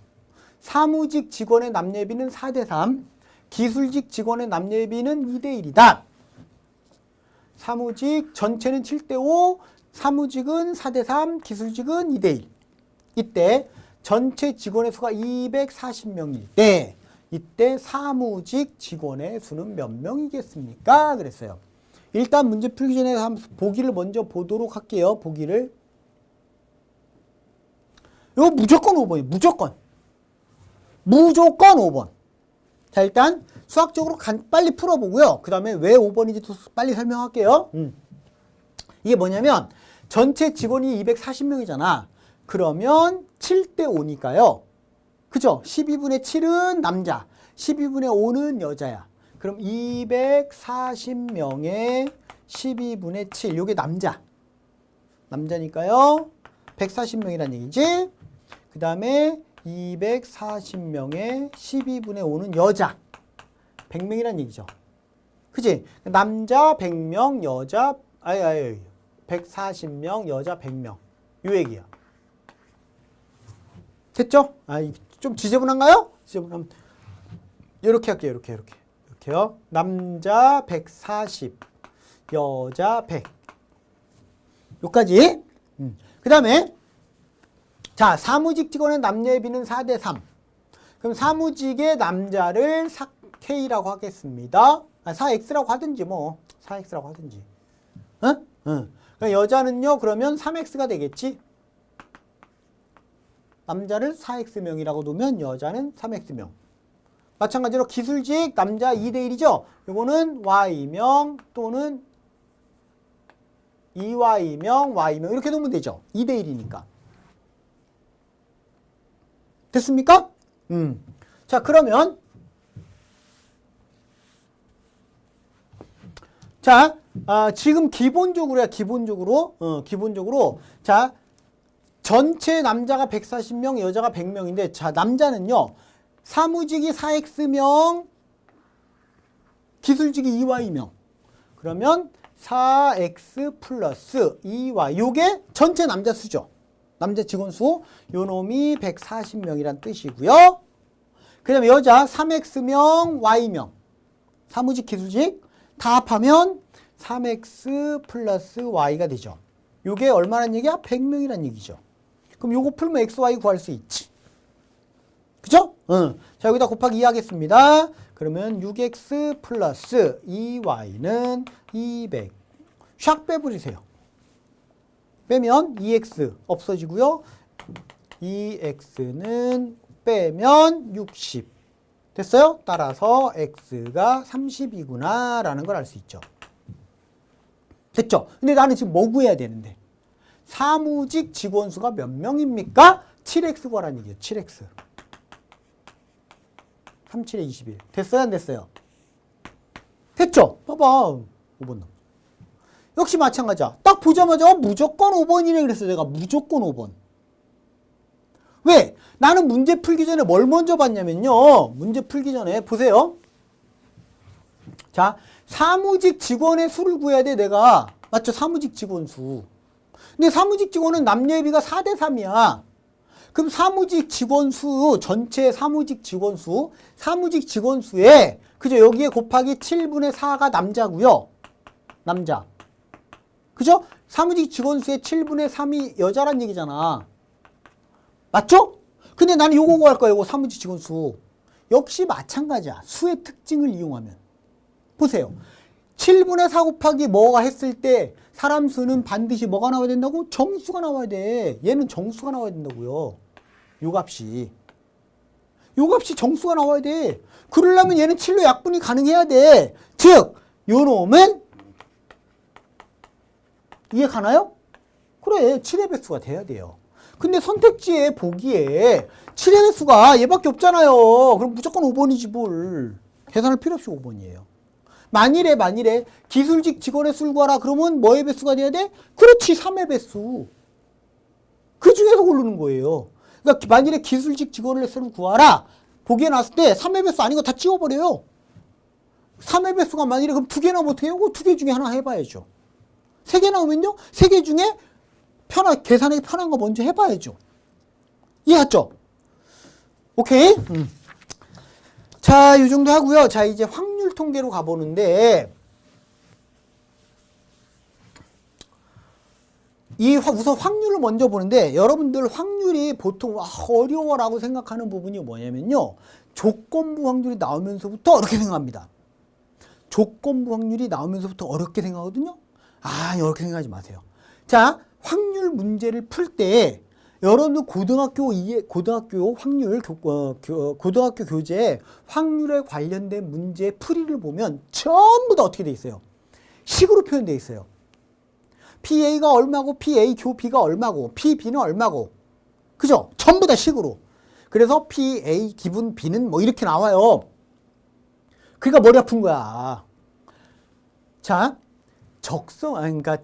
사무직 직원의 남녀의 비는 4대3, 기술직 직원의 남녀의 비는 2대1이다. 사무직 전체는 7대5, 사무직은 4대3, 기술직은 2대1. 이때 전체 직원의 수가 240명일 때, 이때 사무직 직원의 수는 몇 명이겠습니까? 그랬어요. 일단 문제 풀기 전에 보기를 먼저 보도록 할게요. 보기를. 이거 무조건 5번이에요. 무조건 5번. 자, 일단 수학적으로 빨리 풀어보고요. 그 다음에 왜 5번인지 또 빨리 설명할게요. 이게 뭐냐면 전체 직원이 240명이잖아. 그러면 7대5니까요. 그죠? 12분의 7은 남자, 12분의 5는 여자야. 그럼 240명에 12분의 7, 요게 남자니까요. 140명이란 얘기지. 그 다음에 240명에 12분의 5는 여자. 100명이란 얘기죠. 그치? 남자 100명, 여자, 140명, 여자 100명. 요 얘기야. 됐죠? 좀 지저분한가요? 지저분하면 이렇게 할게요. 이렇게요. 남자 140, 여자 100. 요까지. 그 다음에 자, 사무직 직원의 남녀의 비는 4대3. 그럼 사무직의 남자를 4K라고 하겠습니다. 4X라고 하든지 뭐. 4X라고 하든지. 그럼 여자는요, 그러면 3X가 되겠지. 남자를 4X명이라고 두면 여자는 3X명. 마찬가지로 기술직 남자 2대1이죠. 요거는 Y명 또는 2Y명, Y명 이렇게 두면 되죠. 2대1이니까. 됐습니까? 자, 그러면 자, 지금 기본적으로야, 기본적으로 자, 전체 남자가 140명, 여자가 100명인데 자, 남자는요. 사무직이 4X명, 기술직이 2Y명. 그러면 4x 플러스 2y. 요게 전체 남자 수죠. 남자 직원 수. 요 놈이 140명이란 뜻이고요. 그 다음에 여자 3x명, y명. 사무직, 기술직 다 합하면 3x 플러스 y가 되죠. 요게 얼마란 얘기야? 100명이란 얘기죠. 그럼 요거 풀면 x, y 구할 수 있지. 그죠? 응. 자, 여기다 곱하기 2 하겠습니다. 그러면 6x 플러스 2y는 200. 샥 빼버리세요. 빼면 2x 없어지고요. 2x는 빼면 60. 됐어요? 따라서 x가 30이구나 라는 걸 알 수 있죠. 됐죠? 근데 나는 지금 뭐 구해야 되는데? 사무직 직원 수가 몇 명입니까? 7x 구하라는 얘기예요. 7x. 37에 21. 됐어요? 안 됐어요? 됐죠? 봐봐. 5번. 역시 마찬가지야. 딱 보자마자 무조건 5번이네 그랬어. 내가 무조건 5번. 왜? 나는 문제 풀기 전에 뭘 먼저 봤냐면요. 문제 풀기 전에 보세요. 자, 사무직 직원의 수를 구해야 돼, 내가. 맞죠? 사무직 직원 수. 근데 사무직 직원은 남녀의 비가 4대 3이야. 그럼 사무직 직원 수, 전체 사무직 직원 수, 사무직 직원 수에, 그죠? 여기에 곱하기 7분의 4가 남자고요. 남자. 그죠? 사무직 직원 수의 7분의 3이 여자란 얘기잖아. 맞죠? 근데 나는 요거 구할 거야, 요거 사무직 직원 수. 역시 마찬가지야. 수의 특징을 이용하면. 보세요. 7분의 4 곱하기 뭐가 했을 때 사람 수는 반드시 뭐가 나와야 된다고? 정수가 나와야 돼. 얘는 정수가 나와야 된다고요. 요 값이. 요 값이 정수가 나와야 돼. 그러려면 얘는 7로 약분이 가능해야 돼. 즉, 요 놈은 이해 가나요? 그래, 7의 배수가 돼야 돼요. 근데 선택지에 보기에 7의 배수가 얘밖에 없잖아요. 그럼 무조건 5번이지 뭘. 계산할 필요 없이 5번이에요. 만일에 기술직 직원의 수를 구하라 그러면 뭐의 배수가 돼야 돼? 그렇지, 3의 배수. 그 중에서 고르는 거예요. 그러니까 만일에 기술직 직원의 수를 구하라 보기에 나왔을 때 3의 배수 아닌 거 다 지워버려요. 3의 배수가 만일에 그럼 2개 나오면 어떻게 해요? 2개 중에 하나 해봐야죠. 3개 나오면요? 3개 중에 계산하기 편한 거 먼저 해봐야죠. 이해했죠? 오케이? 자, 이 정도 하고요. 자, 이제 확률 통계로 가보는데, 우선 확률을 먼저 보는데, 여러분들 확률이 보통 어려워라고 생각하는 부분이 뭐냐면요. 조건부 확률이 나오면서부터 어렵게 생각합니다. 조건부 확률이 나오면서부터 어렵게 생각하거든요. 이렇게 생각하지 마세요. 자, 확률 문제를 풀 때, 여러분들 고등학교 확률, 고등학교 교재 확률에 관련된 문제 풀이를 보면 전부 다 어떻게 돼 있어요? 식으로 표현되어 있어요. PA가 얼마고, PA 교 B가 얼마고, PB는 얼마고. 그죠? 전부 다 식으로. 그래서 PA 기분 B는 뭐 이렇게 나와요. 그러니까 머리 아픈 거야. 자, 그러니까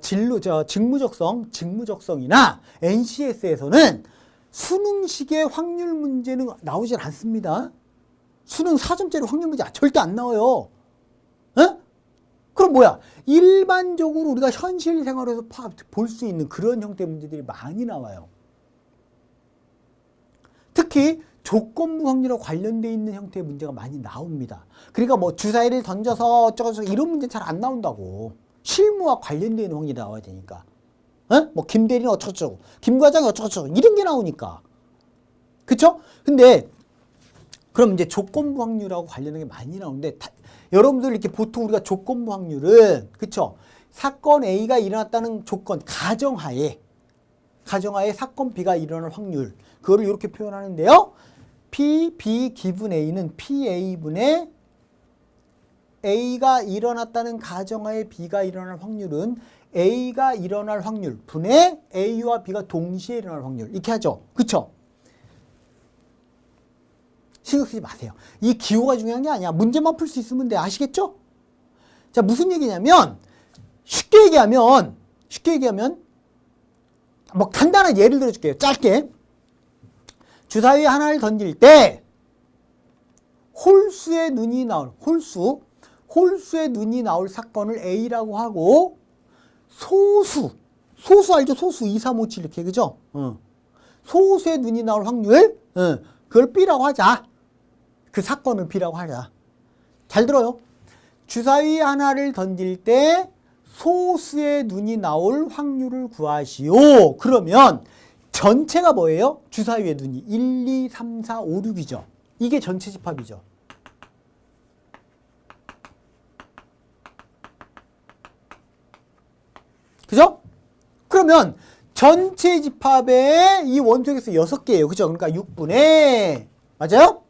직무적성이나 NCS에서는 수능식의 확률 문제는 나오질 않습니다. 수능 4점짜리 확률 문제 절대 안 나와요. 에? 그럼 뭐야? 일반적으로 우리가 현실 생활에서 볼 수 있는 그런 형태의 문제들이 많이 나와요. 특히 조건부 확률과 관련되어 있는 형태의 문제가 많이 나옵니다. 그러니까 뭐 주사위를 던져서 어쩌고저쩌고 이런 문제 잘 안 나온다고. 실무와 관련되는 확률이 나와야 되니까. 뭐 김대리는 어쩌고저쩌고, 김과장이 어쩌고저쩌고 이런 게 나오니까. 그쵸? 근데 그럼 이제 조건부 확률하고 관련된 게 많이 나오는데 여러분들 이렇게 보통 우리가 조건부 확률은 그쵸? 사건 A가 일어났다는 조건 가정하에 사건 B가 일어날 확률 그거를 이렇게 표현하는데요. P, B 기분 A는 PA분의 A가 일어났다는 가정하에 B가 일어날 확률은 A가 일어날 확률 분의 A와 B가 동시에 일어날 확률 이렇게 하죠. 그쵸? 신경 쓰지 마세요. 이 기호가 중요한 게 아니야. 문제만 풀 수 있으면 돼. 아시겠죠? 자, 무슨 얘기냐면 쉽게 얘기하면 뭐 간단한 예를 들어줄게요. 짧게. 주사위 하나를 던질 때 홀수의 눈이 나올 홀수의 눈이 나올 사건을 A라고 하고 소수 알죠? 소수 2, 3, 5, 7 이렇게 그죠? 소수의 눈이 나올 확률 그걸 B라고 하자. 그 사건을 B라고 하자. 잘 들어요. 주사위 하나를 던질 때 소수의 눈이 나올 확률을 구하시오. 그러면 전체가 뭐예요? 주사위의 눈이 1, 2, 3, 4, 5, 6이죠. 이게 전체 집합이죠. 그죠? 그러면 전체 집합에 이 원소개수 6개예요. 그죠? 그러니까 6분의 맞아요?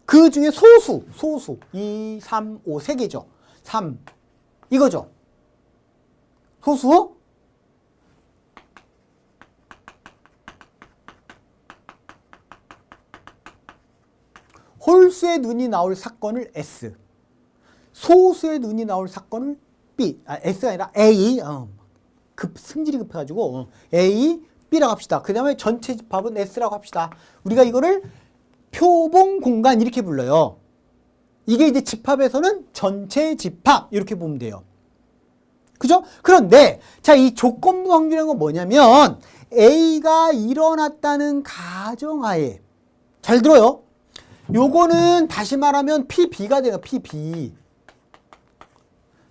그 중에 소수 2, 3, 5, 3개죠. 3 이거죠. 소수 홀수의 눈이 나올 사건을 S, 소수의 눈이 나올 사건을 B, S가 아니라 A, 승질이 급해가지고 A, B라고 합시다. 그 다음에 전체 집합은 S라고 합시다. 우리가 이거를 표본 공간 이렇게 불러요. 이게 이제 집합에서는 전체 집합 이렇게 보면 돼요. 그죠? 그런데 자, 이 조건부 확률이라는 건 뭐냐면 A가 일어났다는 가정하에, 잘 들어요. 요거는 다시 말하면 PB가 돼요. PB.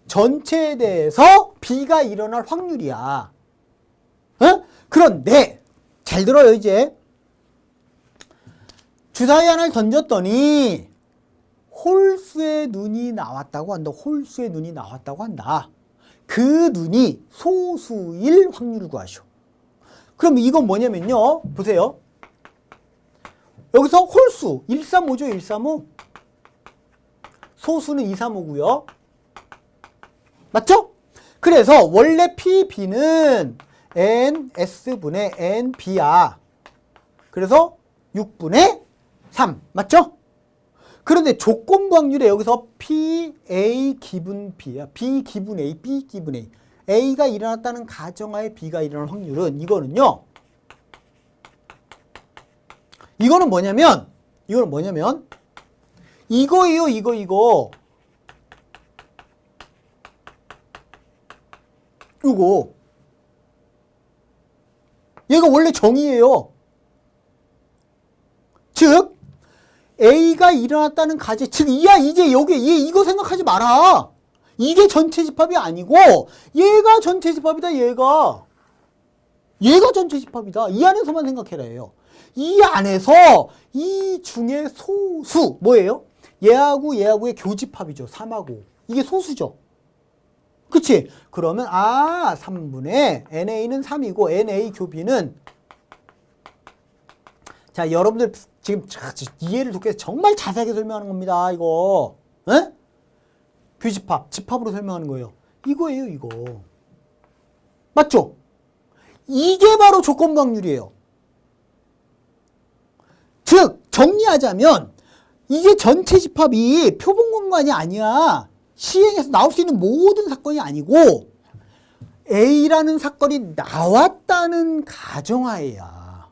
전체에 대해서 B가 일어날 확률이야. 그런데 잘 들어요. 이제 주사위 하나를 던졌더니 홀수의 눈이 나왔다고 한다. 홀수의 눈이 나왔다고 한다. 그 눈이 소수일 확률을 구하시오. 그럼 이건 뭐냐면요. 보세요. 여기서 홀수 135죠. 135. 소수는 235고요. 맞죠? 그래서 원래 PB는 NS분의 NB야. 그래서 6분의 3. 맞죠? 그런데 조건부 확률에 여기서 PA 기분 B야. B 기분 A, B 기분 A. A가 일어났다는 가정하에 B가 일어날 확률은 이거는 뭐냐면 이거예요. 이거. 이거. 얘가 원래 정의예요. 즉 A가 일어났다는 가정, 즉 이제 여기 이거 생각하지 마라. 이게 전체 집합이 아니고 얘가 전체 집합이다. 얘가 전체 집합이다. 이 안에서만 생각해라 해요. 이 안에서 이 중에 소수 뭐예요? 얘하고의 교집합이죠. 3하고. 이게 소수죠. 그치? 그러면 3분의 NA는 3이고 NA 교비는, 자, 여러분들 지금 이해를 돕기 위해서 정말 자세하게 설명하는 겁니다. 이거 교집합, 집합으로 설명하는 거예요. 이거예요. 이거 맞죠? 이게 바로 조건부 확률이에요. 즉 정리하자면 이게 전체 집합이 표본 공간이 아니야. 시행에서 나올 수 있는 모든 사건이 아니고 A라는 사건이 나왔다는 가정하에야.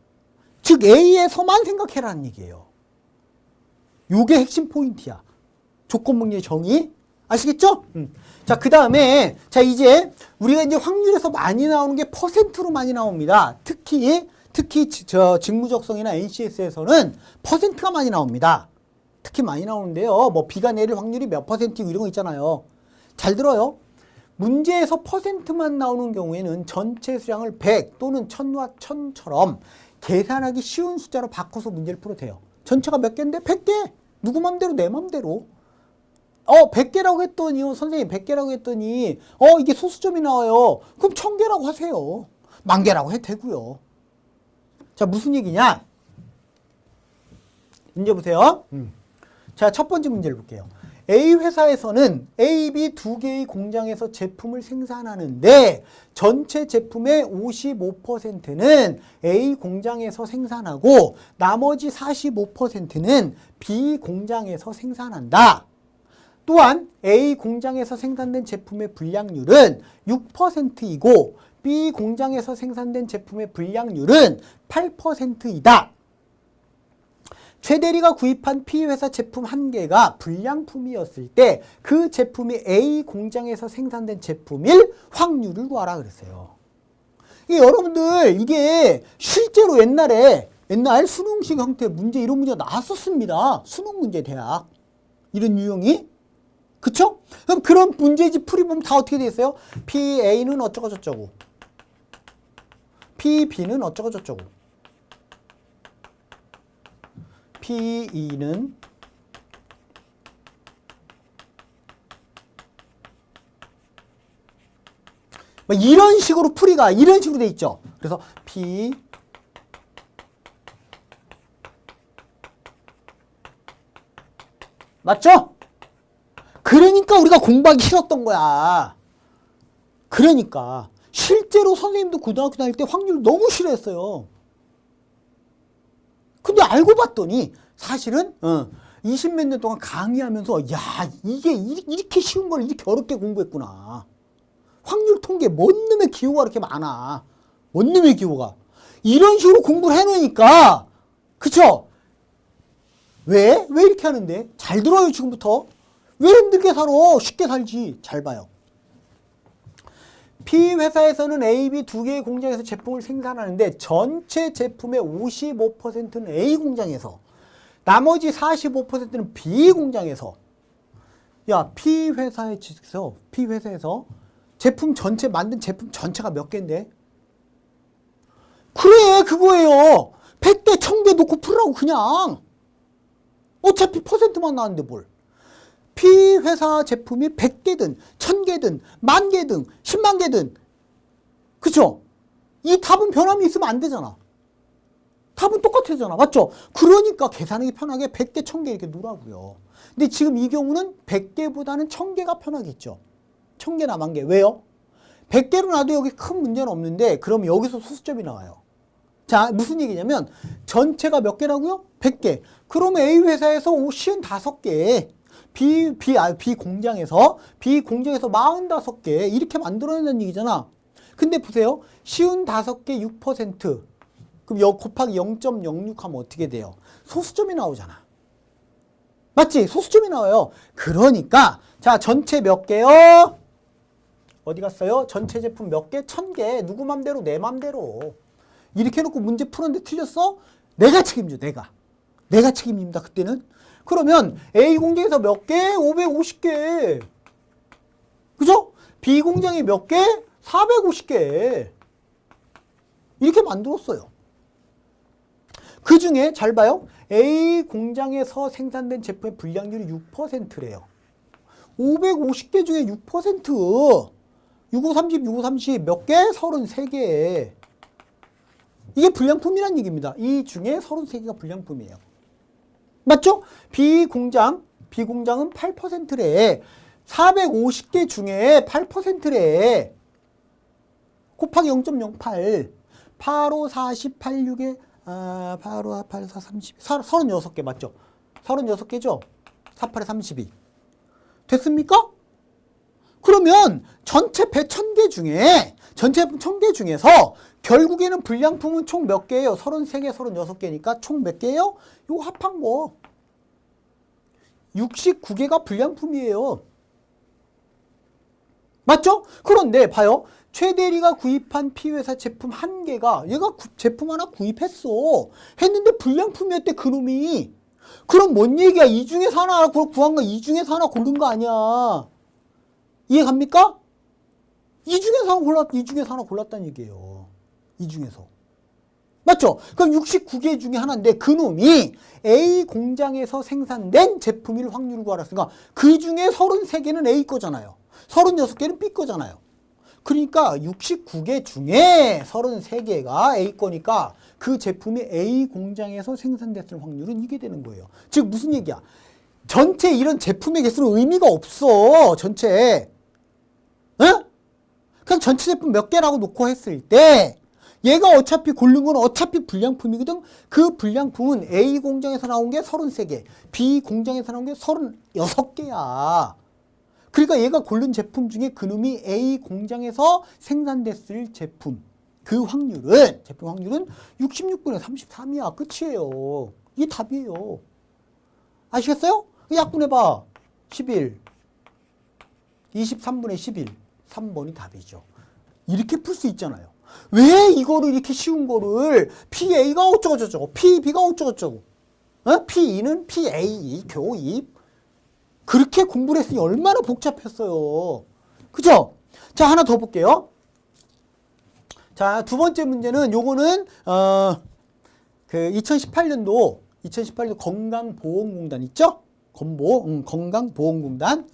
즉 A에서만 생각해라는 얘기예요. 요게 핵심 포인트야. 조건분리의 정의. 아시겠죠? 자, 그 다음에 자, 이제 우리가 이제 확률에서 많이 나오는 게 퍼센트로 많이 나옵니다. 특히 저 직무적성이나 NCS에서는 퍼센트가 많이 나옵니다. 특히 많이 나오는데요. 뭐 B가 내릴 확률이 몇 퍼센트고 이런 거 있잖아요. 잘 들어요. 문제에서 퍼센트만 나오는 경우에는 전체 수량을 100 또는 1000과 1000처럼 계산하기 쉬운 숫자로 바꿔서 문제를 풀어도 돼요. 전체가 몇 개인데? 100개. 누구 맘대로 내 맘대로. 100개라고 했더니 선생님 100개라고 했더니 이게 소수점이 나와요. 그럼 1000개라고 하세요. 10,000개라고 해도 되고요. 자, 무슨 얘기냐? 문제 보세요. 자, 첫 번째 문제를 볼게요. A 회사에서는 A, B 두 개의 공장에서 제품을 생산하는데 전체 제품의 55%는 A 공장에서 생산하고 나머지 45%는 B 공장에서 생산한다. 또한 A 공장에서 생산된 제품의 불량률은 6%이고 B 공장에서 생산된 제품의 불량률은 8%이다. 최 대리가 구입한 P회사 제품 한 개가 불량품이었을 때 그 제품이 A 공장에서 생산된 제품일 확률을 구하라 그랬어요. 이게 여러분들 이게 실제로 옛날 수능식 형태 문제 이런 문제가 나왔었습니다. 수능 문제 대학 이런 유형이. 그쵸? 그럼 그런 문제집 풀이보면 다 어떻게 돼 있어요? PA는 어쩌고 저쩌고 PB는 어쩌고 저쩌고 PE는 이런 식으로 풀이가 이런 식으로 돼 있죠. 그래서 P 맞죠? 그러니까 우리가 공부하기 싫었던 거야. 그러니까 실제로 선생님도 고등학교 다닐 때 확률 너무 싫어했어요. 근데 알고 봤더니 사실은 20몇 년 동안 강의하면서 야 이게 이렇게 쉬운 걸 이렇게 어렵게 공부했구나. 확률 통계 뭔 놈의 기호가 이렇게 많아. 뭔 놈의 기호가. 이런 식으로 공부를 해놓으니까 그쵸? 왜 이렇게 하는데? 잘 들어요 지금부터. 왜 힘들게 살아? 쉽게 살지. 잘 봐요. P회사에서는 A, B 두 개의 공장에서 제품을 생산하는데 전체 제품의 55%는 A 공장에서 나머지 45%는 B 공장에서 야 P회사에서 제품 전체 만든 제품 전체가 몇 개인데? 그래 그거예요. 100개 1000개 놓고 풀으라고 그냥. 어차피 퍼센트만 나왔는데 뭘. P회사 제품이 100개든 1000개든 10,000개든 100,000개든 그쵸? 이 답은 변함이 있으면 안 되잖아. 답은 똑같아잖아. 맞죠? 그러니까 계산하기 편하게 100개 1000개 이렇게 놓으라고요. 근데 지금 이 경우는 100개보다는 1000개가 편하겠죠. 1000개나 10,000개. 왜요? 100개로 놔도 여기 큰 문제는 없는데 그럼 여기서 소수점이 나와요. 자 무슨 얘기냐면 전체가 몇 개라고요? 100개. 그러면 A회사에서 55개 B 공장에서 45개 이렇게 만들어낸다는 얘기잖아. 근데 보세요. 55개 6% 그럼 곱하기 0.06 하면 어떻게 돼요? 소수점이 나오잖아. 맞지? 소수점이 나와요. 그러니까 자 전체 몇 개요? 어디 갔어요? 전체 제품 몇 개? 1000개. 누구 맘대로 내 맘대로. 이렇게 해놓고 문제 풀었는데 틀렸어? 내가 책임져. 내가 책임집니다. 그때는. 그러면 A 공장에서 몇 개? 550개. 그죠? B 공장이 몇 개? 450개. 이렇게 만들었어요. 그 중에 잘 봐요. A 공장에서 생산된 제품의 불량률이 6%래요. 550개 중에 6%. 6530, 6530 몇 개? 33개. 이게 불량품이란 얘기입니다. 이 중에 33개가 불량품이에요. 맞죠? B 공장은 8%래. 450개 중에 8%래. 곱하기 0.08. 8, 5, 40, 8, 6에 8, 5, 8, 4, 32. 36개 맞죠? 36개죠? 4, 8에 32. 됐습니까? 그러면 전체 1000개 중에 전체 1000개 중에서 결국에는 불량품은 총 몇 개예요? 33개, 36개니까 총 몇 개예요? 요거 합한 거 69개가 불량품이에요. 맞죠? 그런데 봐요. 최 대리가 구입한 P회사 제품 한 개가 얘가 제품 하나 구입했어. 했는데 불량품이었대 그놈이. 그럼 뭔 얘기야? 이 중에서 하나 구한 거 이 중에서 하나 고른 거 아니야. 이해 갑니까? 이 중에서 하나 골랐다는 얘기예요. 이 중에서. 맞죠? 그럼 69개 중에 하나인데 그놈이 A 공장에서 생산된 제품일 확률을 구하랬으니까 그 중에 33개는 A 거잖아요. 36개는 B 거잖아요. 그러니까 69개 중에 33개가 A 거니까 그 제품이 A 공장에서 생산됐을 확률은 이게 되는 거예요. 즉 무슨 얘기야? 전체 이런 제품의 개수는 의미가 없어. 전체. 응? 그냥 전체 제품 몇 개라고 놓고 했을 때 얘가 어차피 고른 건 어차피 불량품이거든. 그 불량품은 A 공장에서 나온 게 33개, B 공장에서 나온 게 36개야. 그러니까 얘가 고른 제품 중에 그놈이 A 공장에서 생산됐을 제품. 그 확률은, 제품 확률은 66분의 33이야. 끝이에요. 이게 답이에요. 아시겠어요? 약분해봐. 11. 23분의 11. 3번이 답이죠. 이렇게 풀 수 있잖아요. 왜 이거를 이렇게 쉬운 거를 PA가 어쩌고저쩌고, PB가 어쩌고저쩌고, P2는 PA, 교입. 그렇게 공부를 했으니 얼마나 복잡했어요. 그죠? 자, 하나 더 볼게요. 자, 두 번째 문제는 요거는, 2018년도 건강보험공단 있죠? 건강보험공단.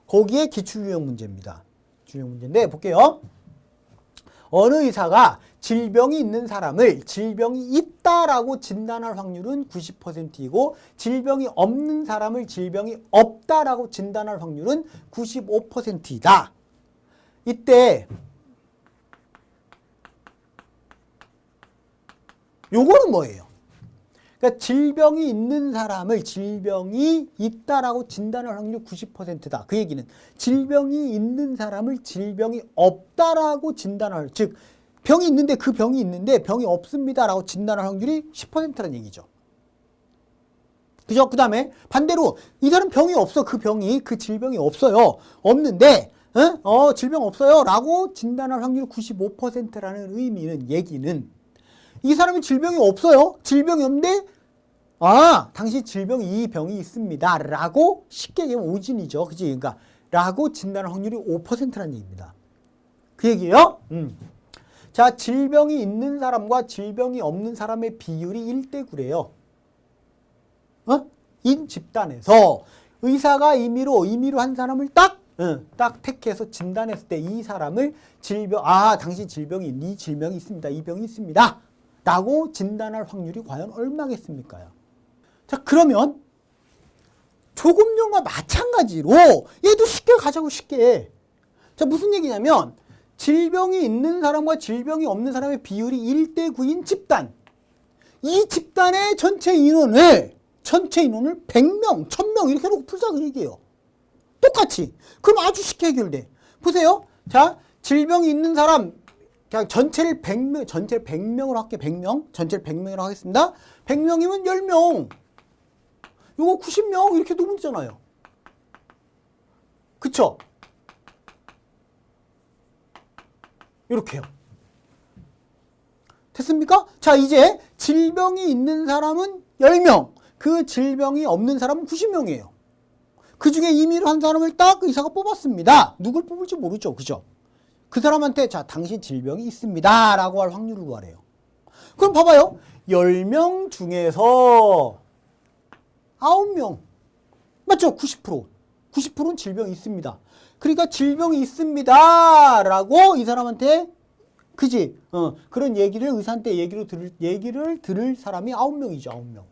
거기에 기출유형 문제입니다. 유형 문제인데, 볼게요. 어느 의사가 질병이 있는 사람을 질병이 있다라고 진단할 확률은 90%이고 질병이 없는 사람을 질병이 없다라고 진단할 확률은 95%이다. 이때 요거는 뭐예요? 그러니까 질병이 있는 사람을 질병이 있다라고 진단할 확률이 90%다. 그 얘기는 질병이 있는 사람을 질병이 없다라고 진단할, 즉 병이 있는데 그 병이 있는데 병이 없습니다라고 진단할 확률이 10%라는 얘기죠. 그죠? 그 다음에 반대로 이 사람 병이 없어. 그 질병이 없어요. 없는데 질병 없어요 라고 진단할 확률이 95%라는 의미는, 얘기는 이 사람이 질병이 없어요. 질병이 없는데 당신 이 병이 있습니다 라고 쉽게 얘기하면 오진이죠. 그치? 그러니까 라고 진단할 확률이 5%라는 얘기입니다. 그 얘기예요. 자, 질병이 있는 사람과 질병이 없는 사람의 비율이 1대9래요. 인 집단에서 의사가 임의로 한 사람을 딱 택해서 진단했을 때 이 사람을 당신 네 질병이 있습니다. 이 병이 있습니다. 라고 진단할 확률이 과연 얼마겠습니까? 자, 그러면 조급용과 마찬가지로 얘도 쉽게 가자고, 쉽게. 자, 무슨 얘기냐면 질병이 있는 사람과 질병이 없는 사람의 비율이 1대9인 집단. 이 집단의 전체 인원을 100명, 1000명 이렇게 해놓고 풀자 그 얘기예요. 똑같이. 그럼 아주 쉽게 해결돼. 보세요. 자, 질병이 있는 사람 그냥 전체를 100명으로 할게. 100명. 전체를 100명으로 하겠습니다. 100명이면 10명. 요거 90명 이렇게 놓으면 되잖아요. 그쵸? 이렇게요. 됐습니까? 자, 이제 질병이 있는 사람은 10명. 그 질병이 없는 사람은 90명이에요. 그 중에 임의로 한 사람을 딱 의사가 뽑았습니다. 누굴 뽑을지 모르죠. 그죠? 그 사람한테 자, 당신 질병이 있습니다 라고 할 확률을 구하래요. 그럼 봐봐요. 10명 중에서 9명. 맞죠? 90%. 90%는 질병이 있습니다. 그러니까 질병이 있습니다 라고 이 사람한테, 그지? 그런 얘기를 의사한테 얘기를 들을 사람이 9명이죠. 9명.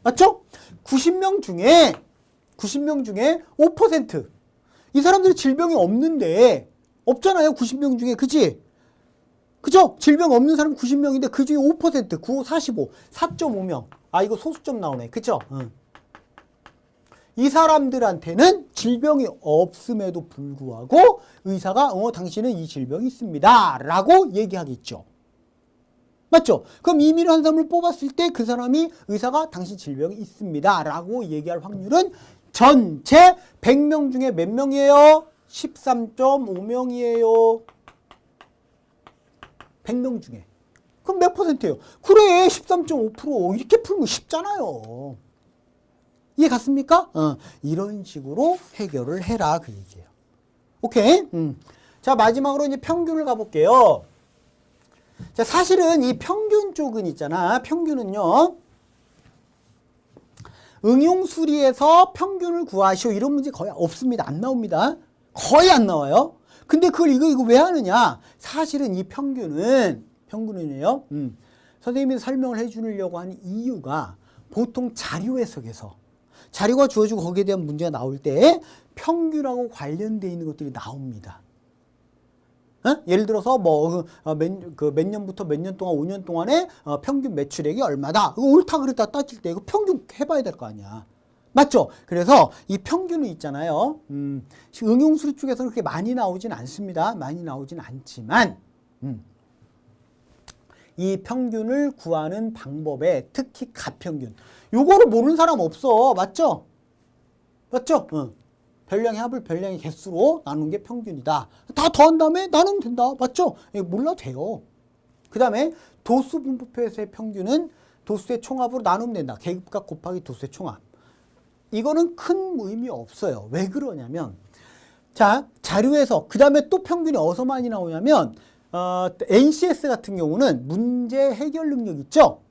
맞죠? 90명 중에 5%. 이 사람들이 질병이 없는데, 없잖아요. 90명 중에. 그치? 그죠? 질병 없는 사람이 90명인데, 그 중에 5%, 9, 45, 4.5명. 이거 소수점 나오네. 그쵸? 이 사람들한테는 질병이 없음에도 불구하고, 의사가, 당신은 이 질병이 있습니다. 라고 얘기하겠죠. 맞죠? 그럼 임의로 한 사람을 뽑았을 때 그 사람이, 의사가 당신 질병이 있습니다. 라고 얘기할 확률은 전체 100명 중에 몇 명이에요? 13.5명이에요. 100명 중에. 그럼 몇 %예요? 그래, 13.5%. 이렇게 풀면 쉽잖아요. 이해 갔습니까? 이런 식으로 해결을 해라. 그 얘기예요. 오케이? 자, 마지막으로 이제 평균을 가볼게요. 자, 사실은 이 평균 쪽은 있잖아. 평균은요. 응용수리에서 평균을 구하시오. 이런 문제 거의 없습니다. 안 나옵니다. 거의 안 나와요. 근데 그걸 이거 왜 하느냐? 사실은 이 평균은요. 선생님이 설명을 해주려고 하는 이유가 보통 자료 해석에서 자료가 주어지고 거기에 대한 문제가 나올 때 평균하고 관련되어 있는 것들이 나옵니다. 예를 들어서 몇 년부터 몇 년 동안 5년 동안에 평균 매출액이 얼마다. 이거 옳다 그랬다 따질 때 이거 평균 해봐야 될 거 아니야. 맞죠? 그래서 이 평균은 있잖아요. 응용수리 쪽에서 그렇게 많이 나오진 않습니다. 많이 나오진 않지만 이 평균을 구하는 방법에 특히 값평균. 요거를 모르는 사람 없어. 맞죠? 맞죠? 별량의 합을 별량의 개수로 나누는 게 평균이다. 다 더한 다음에 나누면 된다. 맞죠? 몰라도 돼요. 그 다음에 도수 분포표에서의 평균은 도수의 총합으로 나누면 된다. 계급값 곱하기 도수의 총합. 이거는 큰 의미 없어요. 왜 그러냐면 자, 자료에서 그 다음에 또 평균이 어디서 많이 나오냐면 NCS 같은 경우는 문제 해결 능력 있죠?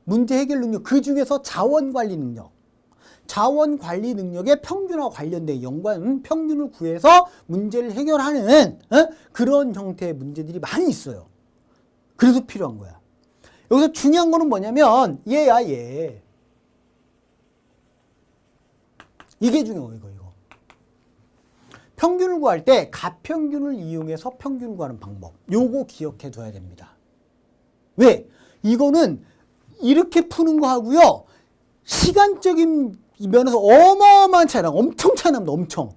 문제 해결 능력 그 중에서 자원관리 능력. 자원관리 능력의 평균과 관련된 연관 평균을 구해서 문제를 해결하는 그런 형태의 문제들이 많이 있어요. 그래서 필요한 거야. 여기서 중요한 거는 뭐냐면 얘야 얘. 이게 중요해요. 이거. 평균을 구할 때 가평균을 이용해서 평균을 구하는 방법. 요거 기억해 둬야 됩니다. 왜? 이거는 이렇게 푸는 거 하고요. 시간적인 면에서 어마어마한 차이 나. 엄청 차이 납니다. 엄청.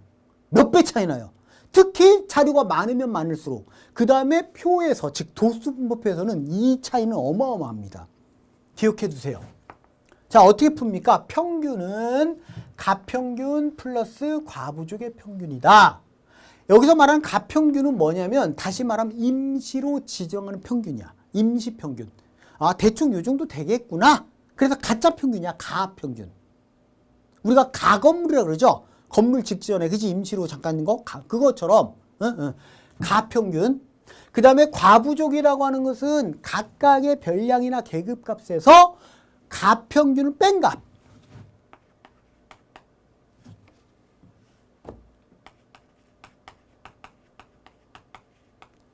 몇 배 차이 나요. 특히 자료가 많으면 많을수록. 그 다음에 표에서 즉 도수분포표에서는 이 차이는 어마어마합니다. 기억해 두세요. 자, 어떻게 풉니까? 평균은 가평균 플러스 과부족의 평균이다. 여기서 말하는 가평균은 뭐냐면 다시 말하면 임시로 지정하는 평균이야. 임시평균. 아, 대충 요 정도 되겠구나. 그래서 가짜 평균이야. 가평균. 우리가 가건물이라고 그러죠. 건물 직전에 그지 임시로 잠깐 있는 거 그것처럼 가평균. 그 다음에 과부족이라고 하는 것은 각각의 별량이나 계급값에서 가평균을 뺀 값.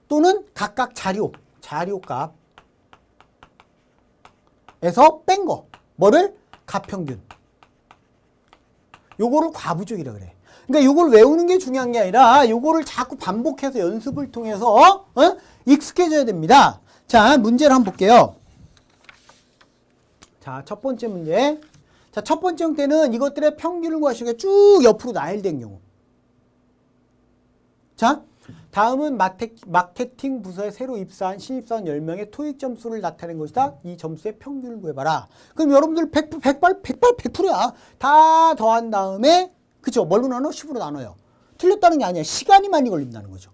또는 각각 자료값에서 뺀 거. 뭐를? 가평균. 요거를 과부족이라 그래. 그러니까 요걸 외우는 게 중요한 게 아니라 요거를 자꾸 반복해서 연습을 통해서 익숙해져야 됩니다. 자, 문제를 한번 볼게요. 자, 첫 번째 문제. 자, 첫 번째 형태는 이것들의 평균을 구하시고 쭉 옆으로 나열된 경우. 자, 다음은 마케팅 부서에 새로 입사한 신입사원 10명의 토익 점수를 나타낸 것이다. 이 점수의 평균을 구해봐라. 그럼 여러분들 100%야. 다 더한 다음에, 그죠? 뭘로 나눠? 10으로 나눠요. 틀렸다는 게 아니야. 시간이 많이 걸린다는 거죠.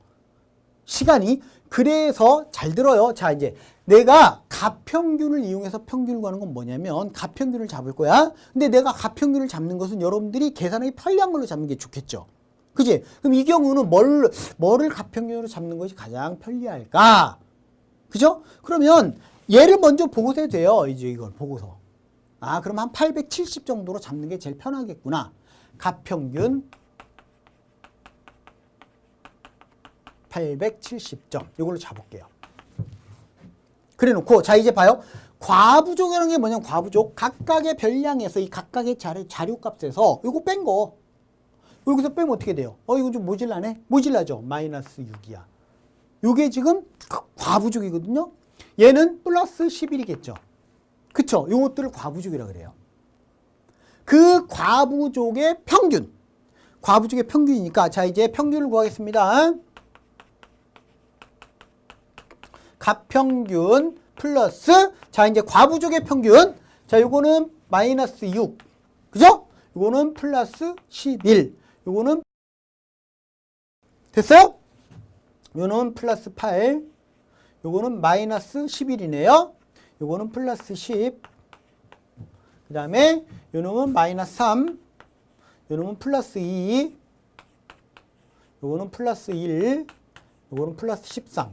시간이. 그래서 잘 들어요. 자, 이제 내가 가평균을 이용해서 평균을 구하는 건 뭐냐면 가평균을 잡을 거야. 근데 내가 가평균을 잡는 것은 여러분들이 계산하기 편리한 걸로 잡는 게 좋겠죠. 그지? 그럼 이 경우는 뭐를 가평균으로 잡는 것이 가장 편리할까? 그죠? 그러면 얘를 먼저 보고서 해도 돼요. 이제 이걸 보고서. 아, 그럼 한 870 정도로 잡는 게 제일 편하겠구나. 가평균 870점. 이걸로 잡을게요. 그래 놓고, 자, 이제 봐요. 과부족이라는 게 뭐냐면 과부족. 각각의 별량에서 이 각각의 자료값에서 이거 뺀 거. 여기서 빼면 어떻게 돼요? 이거 좀 모질라네? 모질라죠? 마이너스 6이야. 요게 지금 과부족이거든요? 얘는 플러스 11이겠죠? 그쵸? 요것들을 과부족이라 그래요. 그 과부족의 평균. 과부족의 평균이니까, 자, 이제 평균을 구하겠습니다. 가평균 플러스, 자, 이제 과부족의 평균. 자, 요거는 마이너스 6. 그죠? 요거는 플러스 11. 요거는 됐어요? 요거는 플러스 8. 요거는 마이너스 11이네요. 요거는 플러스 10. 그 다음에 요놈은 마이너스 3. 요놈은 플러스 2. 요거는 플러스 1. 요거는 플러스 13.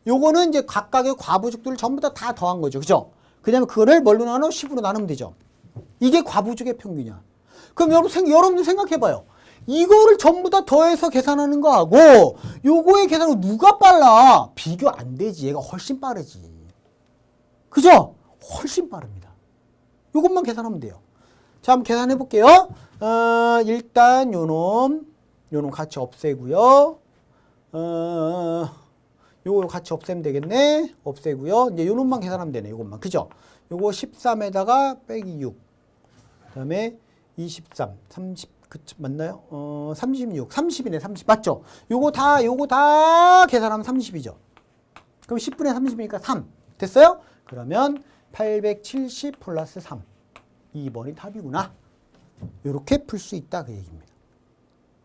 요거는 이제 각각의 과부족들을 전부 다 더한 거죠. 그죠? 그 다음에 그거를 뭘로 나눠? 10으로 나누면 되죠. 이게 과부족의 평균이야. 그럼 여러분들 생각해봐요. 이거를 전부 다 더해서 계산하는 거하고 요거의 계산은 누가 빨라? 비교 안 되지. 얘가 훨씬 빠르지. 그죠? 훨씬 빠릅니다. 요것만 계산하면 돼요. 자, 한번 계산해 볼게요. 일단 요놈 같이 없애고요. 요거 같이 없애면 되겠네. 없애고요. 이제 요놈만 계산하면 되네. 요것만. 그죠? 요거 13에다가 빼기 6. 그 다음에 23, 30, 맞나요? 36, 30이네, 30. 맞죠? 요거 다 계산하면 30이죠. 그럼 10분의 30이니까 3. 됐어요? 그러면 870 플러스 3. 2번이 답이구나. 이렇게 풀 수 있다 그 얘기입니다.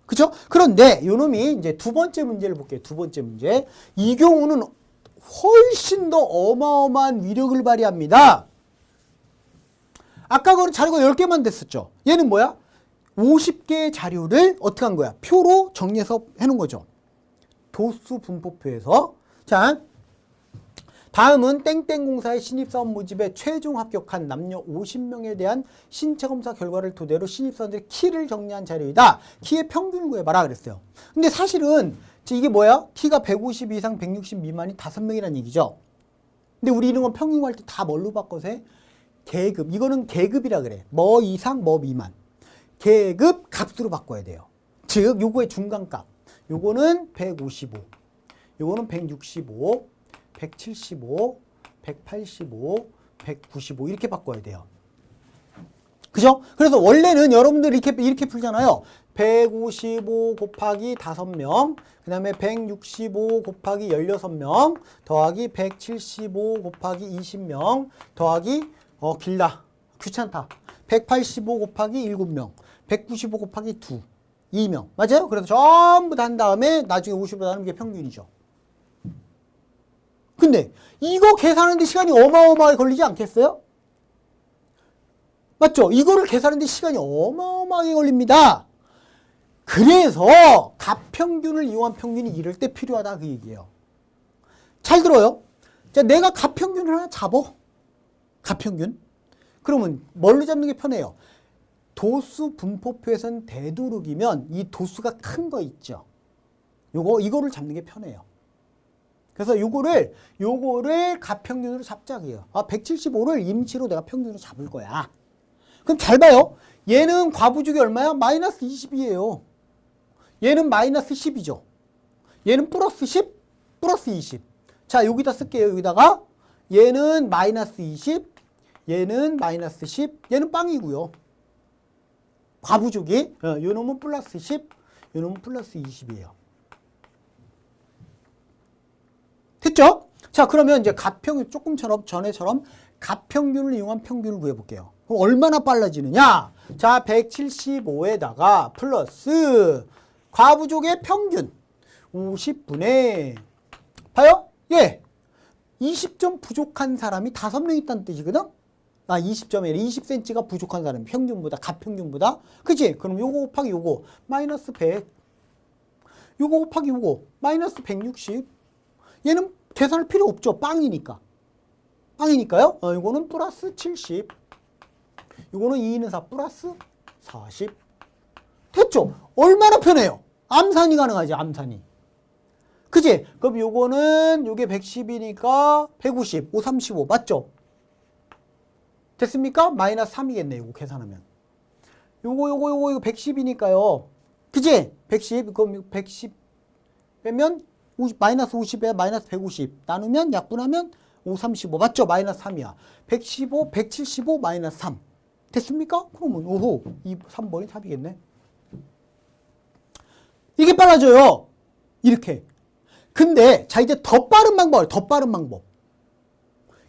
그죠? 그런데 요놈이 이제 두 번째 문제를 볼게요. 두 번째 문제. 이 경우는 훨씬 더 어마어마한 위력을 발휘합니다. 아까 그런 자료가 10개만 됐었죠. 얘는 뭐야? 50개의 자료를 어떻게 한 거야? 표로 정리해서 해놓은 거죠. 도수 분포표에서. 자, 다음은 땡땡공사의 신입사원 모집에 최종 합격한 남녀 50명에 대한 신체검사 결과를 토대로 신입사원들의 키를 정리한 자료이다. 키의 평균을 구해봐라 그랬어요. 근데 사실은 이게 뭐야? 키가 150 이상 160 미만이 5명이라는 얘기죠. 근데 우리 이런 건 평균 구할 때 다 뭘로 바꿔서 해? 계급. 이거는 계급이라 그래. 뭐 이상 뭐 미만. 계급 값으로 바꿔야 돼요. 즉 요거의 중간값. 요거는 155. 요거는 165. 175, 185, 195 이렇게 바꿔야 돼요. 그죠? 그래서 원래는 여러분들 이렇게 풀잖아요. 155 곱하기 5명, 그 다음에 165 곱하기 16명, 더하기 175 곱하기 20명, 더하기, 길다. 귀찮다. 185 곱하기 7명, 195 곱하기 2명. 맞아요? 그래서 전부 다 한 다음에 나중에 50으로 나누는 게 평균이죠. 근데 이거 계산하는데 시간이 어마어마하게 걸리지 않겠어요? 맞죠? 이거를 계산하는데 시간이 어마어마하게 걸립니다. 그래서 값평균을 이용한 평균이 이럴 때 필요하다 그 얘기예요. 잘 들어요. 자, 내가 값평균을 하나 잡어. 값평균. 그러면 뭘로 잡는 게 편해요? 도수 분포표에선 되도록이면 이 도수가 큰 거 있죠. 이거를 잡는 게 편해요. 그래서 요거를 값평균으로 잡자고요. 175를 임시로 내가 평균으로 잡을 거야. 그럼 잘 봐요. 얘는 과부족이 얼마야? 마이너스 20이에요. 얘는 마이너스 10이죠. 얘는 플러스 10, 플러스 20. 자, 여기다 쓸게요. 여기다가 얘는 마이너스 20, 얘는 마이너스 10, 얘는 빵이고요. 과부족이 요 놈은 플러스 10, 요 놈은 플러스 20이에요. 됐죠? 자, 그러면 이제 값평균 조금 전에처럼 값평균을 이용한 평균을 구해볼게요. 그럼 얼마나 빨라지느냐? 자, 175에다가 플러스 과부족의 평균 50분의 봐요? 예. 20점 부족한 사람이 5명 있다는 뜻이거든? 20점이 아니라 20cm가 부족한 사람이 평균보다, 값평균보다. 그치? 그럼 요거 곱하기 요거 마이너스 100. 요거 곱하기 요거 마이너스 160. 얘는 계산할 필요 없죠. 빵이니까. 빵이니까요. 이거는 플러스 70. 이거는 2는 4 플러스 40. 됐죠? 얼마나 편해요? 암산이 가능하지, 암산이. 그치? 그럼 요거는 요게 110이니까 150, 5, 35. 맞죠? 됐습니까? 마이너스 3이겠네, 요거 계산하면. 요거 110이니까요. 그치? 110, 그럼 110 빼면 마이너스 50에 마이너스 150 나누면 약분하면 5, 35 맞죠? 마이너스 3이야. 115, 175 마이너스 3 됐습니까? 그러면 오호 3번이 답이겠네. 이게 빨라져요. 이렇게. 근데 자 이제 더 빠른 방법.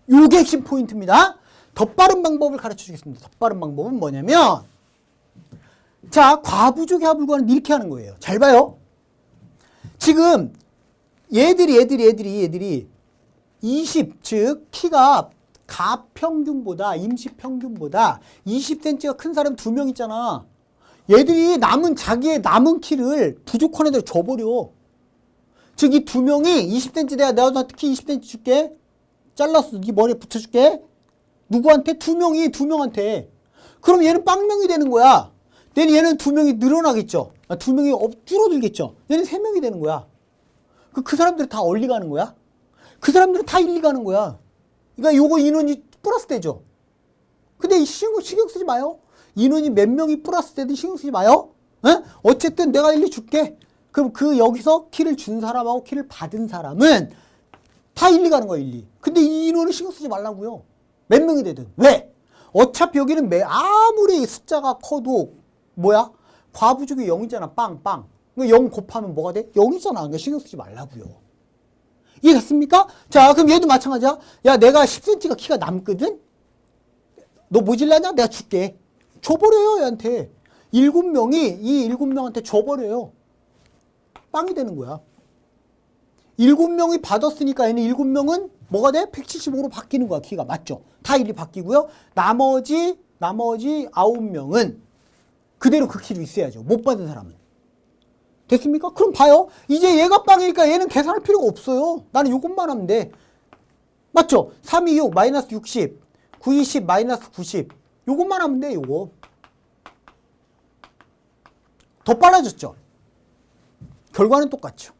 요게 핵심 포인트입니다. 더 빠른 방법을 가르쳐 주겠습니다. 더 빠른 방법은 뭐냐면 자 과부족의 합을 구하는 이렇게 하는 거예요. 잘 봐요. 지금 얘들이 20, 즉 키가 가평균보다 임시평균보다 20cm가 큰 사람 2명 있잖아. 얘들이 자기의 남은 키를 부족한 애들 줘버려. 즉 이 2명이 20cm 내가 키 20cm 줄게. 잘라서 네 머리에 붙여줄게. 누구한테? 2명한테. 그럼 얘는 빵명이 되는 거야. 얘는 2명이 늘어나겠죠. 2명이 줄어들겠죠. 얘는 3명이 되는 거야. 그 사람들이 다 얼리 가는 거야? 그 사람들은 다 일리 가는 거야. 그러니까 요거 인원이 플러스 되죠. 근데 신경 쓰지 마요. 인원이 몇 명이 플러스 되든 신경 쓰지 마요. 에? 어쨌든 내가 일리 줄게. 그럼 여기서 키를 준 사람하고 키를 받은 사람은 다 일리 가는 거야, 일리. 근데 이 인원을 신경 쓰지 말라고요. 몇 명이 되든. 왜? 어차피 여기는 아무리 숫자가 커도 뭐야? 과부족이 0이잖아, 빵. 0 곱하면 뭐가 돼? 0이잖아. 그러니까 신경 쓰지 말라고요. 이해갔습니까? 자, 그럼 얘도 마찬가지야. 야, 내가 10cm가 키가 남거든? 너 모질라냐? 내가 줄게. 줘버려요, 얘한테. 7명이 이 7명한테 줘버려요. 빵이 되는 거야. 7명이 받았으니까 얘는 7명은 뭐가 돼? 175로 바뀌는 거야, 키가. 맞죠? 다 일이 바뀌고요. 나머지 9명은 그대로 그 키로 있어야죠. 못 받은 사람은. 됐습니까? 그럼 봐요. 이제 얘가 빵이니까 얘는 계산할 필요가 없어요. 나는 요것만 하면 돼. 맞죠? 3, 2, 6, 마이너스 60, 9, 2, 10, 마이너스 90. 요것만 하면 돼, 요거. 더 빨라졌죠? 결과는 똑같죠.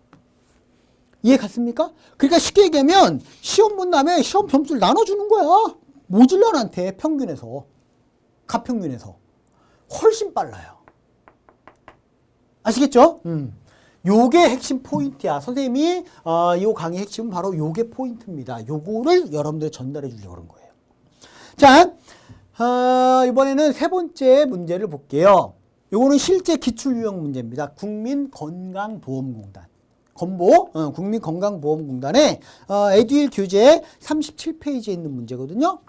이해 갔습니까? 그러니까 쉽게 얘기하면 시험 본 다음에 시험 점수를 나눠주는 거야. 모질란한테 평균에서. 가평균에서. 훨씬 빨라요. 아시겠죠? 요게 핵심 포인트야. 선생님이 요 강의 핵심은 바로 요게 포인트입니다. 요거를 여러분들 전달해 주려고 그런 거예요. 자, 이번에는 세 번째 문제를 볼게요. 요거는 실제 기출유형 문제입니다. 국민건강보험공단. 건보, 국민건강보험공단의 에듀윌 교재 37페이지에 있는 문제거든요.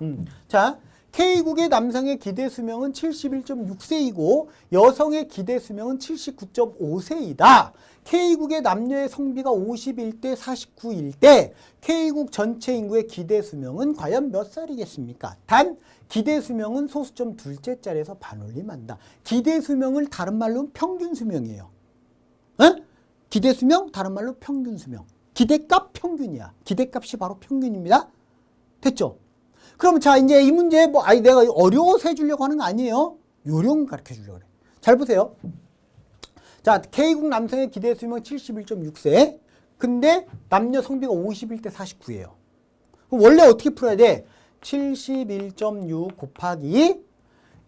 자, K국의 남성의 기대 수명은 71.6세이고 여성의 기대 수명은 79.5세이다. K국의 남녀의 성비가 51대 49일 때 K국 전체 인구의 기대 수명은 과연 몇 살이겠습니까? 단 기대 수명은 소수점 둘째 자리에서 반올림한다. 기대 수명을 다른 말로 평균 수명이에요. 에? 기대 수명 다른 말로 평균 수명. 기대값 평균이야. 기대값이 바로 평균입니다. 됐죠? 그럼 자 이제 이 문제 내가 어려워서 해주려고 하는 거 아니에요. 요령 가르쳐 주려고 그래. 잘 보세요. 자, K국 남성의 기대 수명 71.6세. 근데 남녀 성비가 51대 49예요. 그럼 원래 어떻게 풀어야 돼? 71.6 곱하기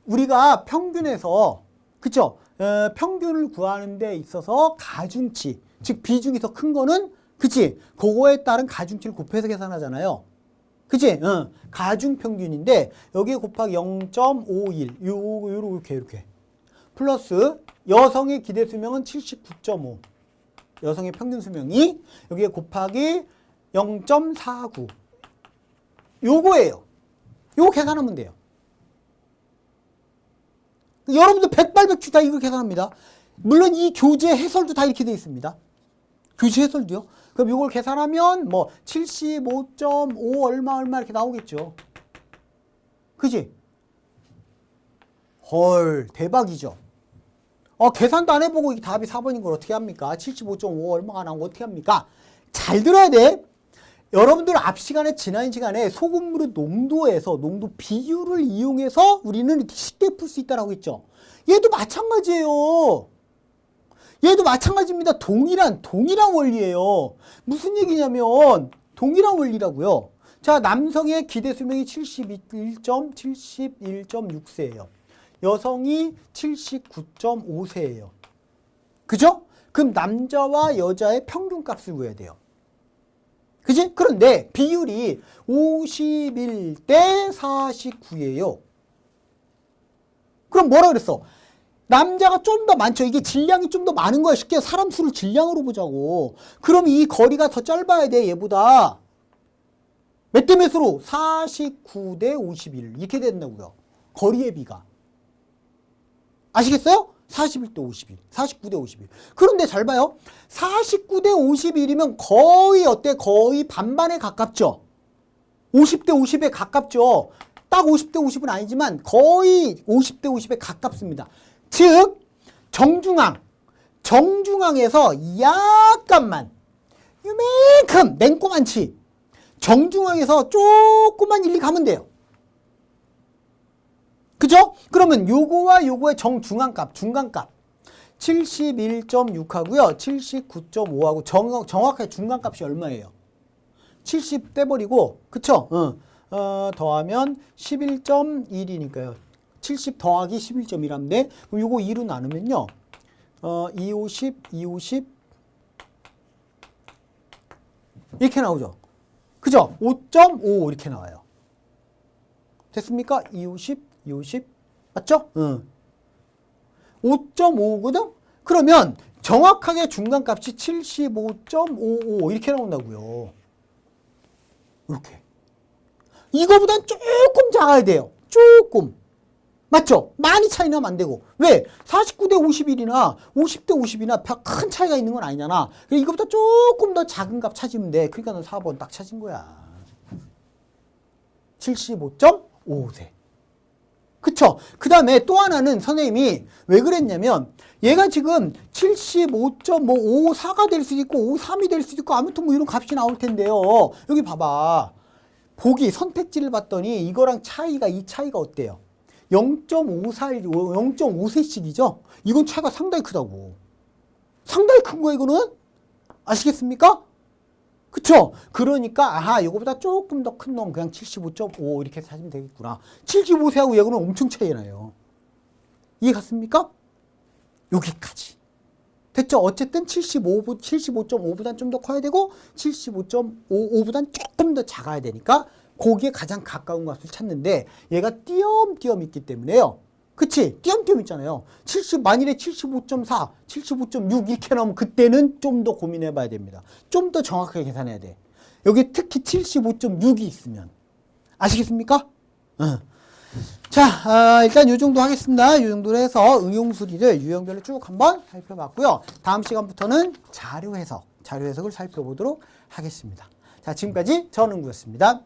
우리가 평균에서 그쵸? 평균을 구하는 데 있어서 가중치, 즉 비중이 더 큰 거는 그치? 그거에 따른 가중치를 곱해서 계산하잖아요. 그치? 가중평균인데 여기에 곱하기 0.51 요렇게 플러스 여성의 기대 수명은 79.5 여성의 평균 수명이 여기에 곱하기 0.49 요거예요. 요거 계산하면 돼요. 여러분들 백발백중 다 이거 계산합니다. 물론 이 교재 해설도 다 이렇게 되어 있습니다. 교재 해설도요. 그럼 이걸 계산하면 뭐 75.5 얼마 이렇게 나오겠죠. 그지? 헐 대박이죠. 계산도 안 해보고 이 답이 4번인 걸 어떻게 합니까? 75.5 얼마가 나온 거 어떻게 합니까? 잘 들어야 돼. 여러분들 앞 시간에 지난 시간에 소금물의 농도에서 농도 비율을 이용해서 우리는 이렇게 쉽게 풀 수 있다라고 했죠. 얘도 마찬가지예요. 얘도 마찬가지입니다. 동일한 원리예요. 무슨 얘기냐면 동일한 원리라고요. 자, 남성의 기대 수명이 71.6세예요. 여성이 79.5세예요. 그죠? 그럼 남자와 여자의 평균값을 구해야 돼요. 그지? 그런데 비율이 51대 49예요. 그럼 뭐라 그랬어? 남자가 좀 더 많죠. 이게 질량이 좀 더 많은 거야. 쉽게 사람 수를 질량으로 보자고. 그럼 이 거리가 더 짧아야 돼. 얘보다. 몇 대 몇으로? 49대 51 이렇게 된다고요. 거리의 비가. 아시겠어요? 41대 51, 49대 51. 그런데 잘 봐요. 49대 51이면 거의 어때? 거의 반반에 가깝죠. 50대 50에 가깝죠. 딱 50대 50은 아니지만 거의 50대 50에 가깝습니다. 즉 정중앙에서 약간만 요만큼 냉꼬만치 정중앙에서 조금만 일리 가면 돼요. 그죠? 그러면 요거와 요거의 중간값 71.6하고요 79.5하고 정확하게 중간값이 얼마예요? 70 떼버리고 그쵸? 더하면 11.1이니까요 70 더하기 11.1하면 그럼 요거 2로 나누면요 250 이렇게 나오죠. 그죠? 5.5 이렇게 나와요. 됐습니까? 250 맞죠? 5.5거든? 그러면 정확하게 중간값이 75.55 이렇게 나온다고요. 이렇게. 이거보단 조금 작아야 돼요. 조금. 맞죠? 많이 차이 나면 안 되고. 왜? 49대 51이나 50대 50이나 큰 차이가 있는 건 아니잖아. 그래서 이거보다 조금 더 작은 값 찾으면 돼. 그러니까 너 4번 딱 찾은 거야. 75.5세. 그쵸? 그 다음에 또 하나는 선생님이 왜 그랬냐면 얘가 지금 75.54가 될 수도 있고 53이 될 수도 있고 아무튼 뭐 이런 값이 나올 텐데요. 여기 봐봐. 보기 선택지를 봤더니 이거랑 차이가 이 차이가 어때요? 0.5세씩이죠? 이건 차이가 상당히 크다고. 상당히 큰 거야 이거는? 아시겠습니까? 그쵸? 그러니까 아하 이거보다 조금 더 큰 놈 그냥 75.5 이렇게 찾으면 되겠구나. 75세하고 얘는 엄청 차이 나요. 이해 갔습니까? 여기까지. 됐죠? 어쨌든 75.5보단 좀 더 커야 되고 75.55보단 조금 더 작아야 되니까 거기에 가장 가까운 값을 찾는데 얘가 띄엄띄엄 있기 때문에요. 그치? 띄엄띄엄 있잖아요. 만일에 75.4, 75.6 이렇게 나오면 그때는 좀 더 고민해 봐야 됩니다. 좀 더 정확하게 계산해야 돼. 여기 특히 75.6이 있으면. 아시겠습니까? 자, 일단 이 정도 하겠습니다. 이 정도로 해서 응용수리를 유형별로 쭉 한번 살펴봤고요. 다음 시간부터는 자료 해석을 살펴보도록 하겠습니다. 자, 지금까지 전은구였습니다.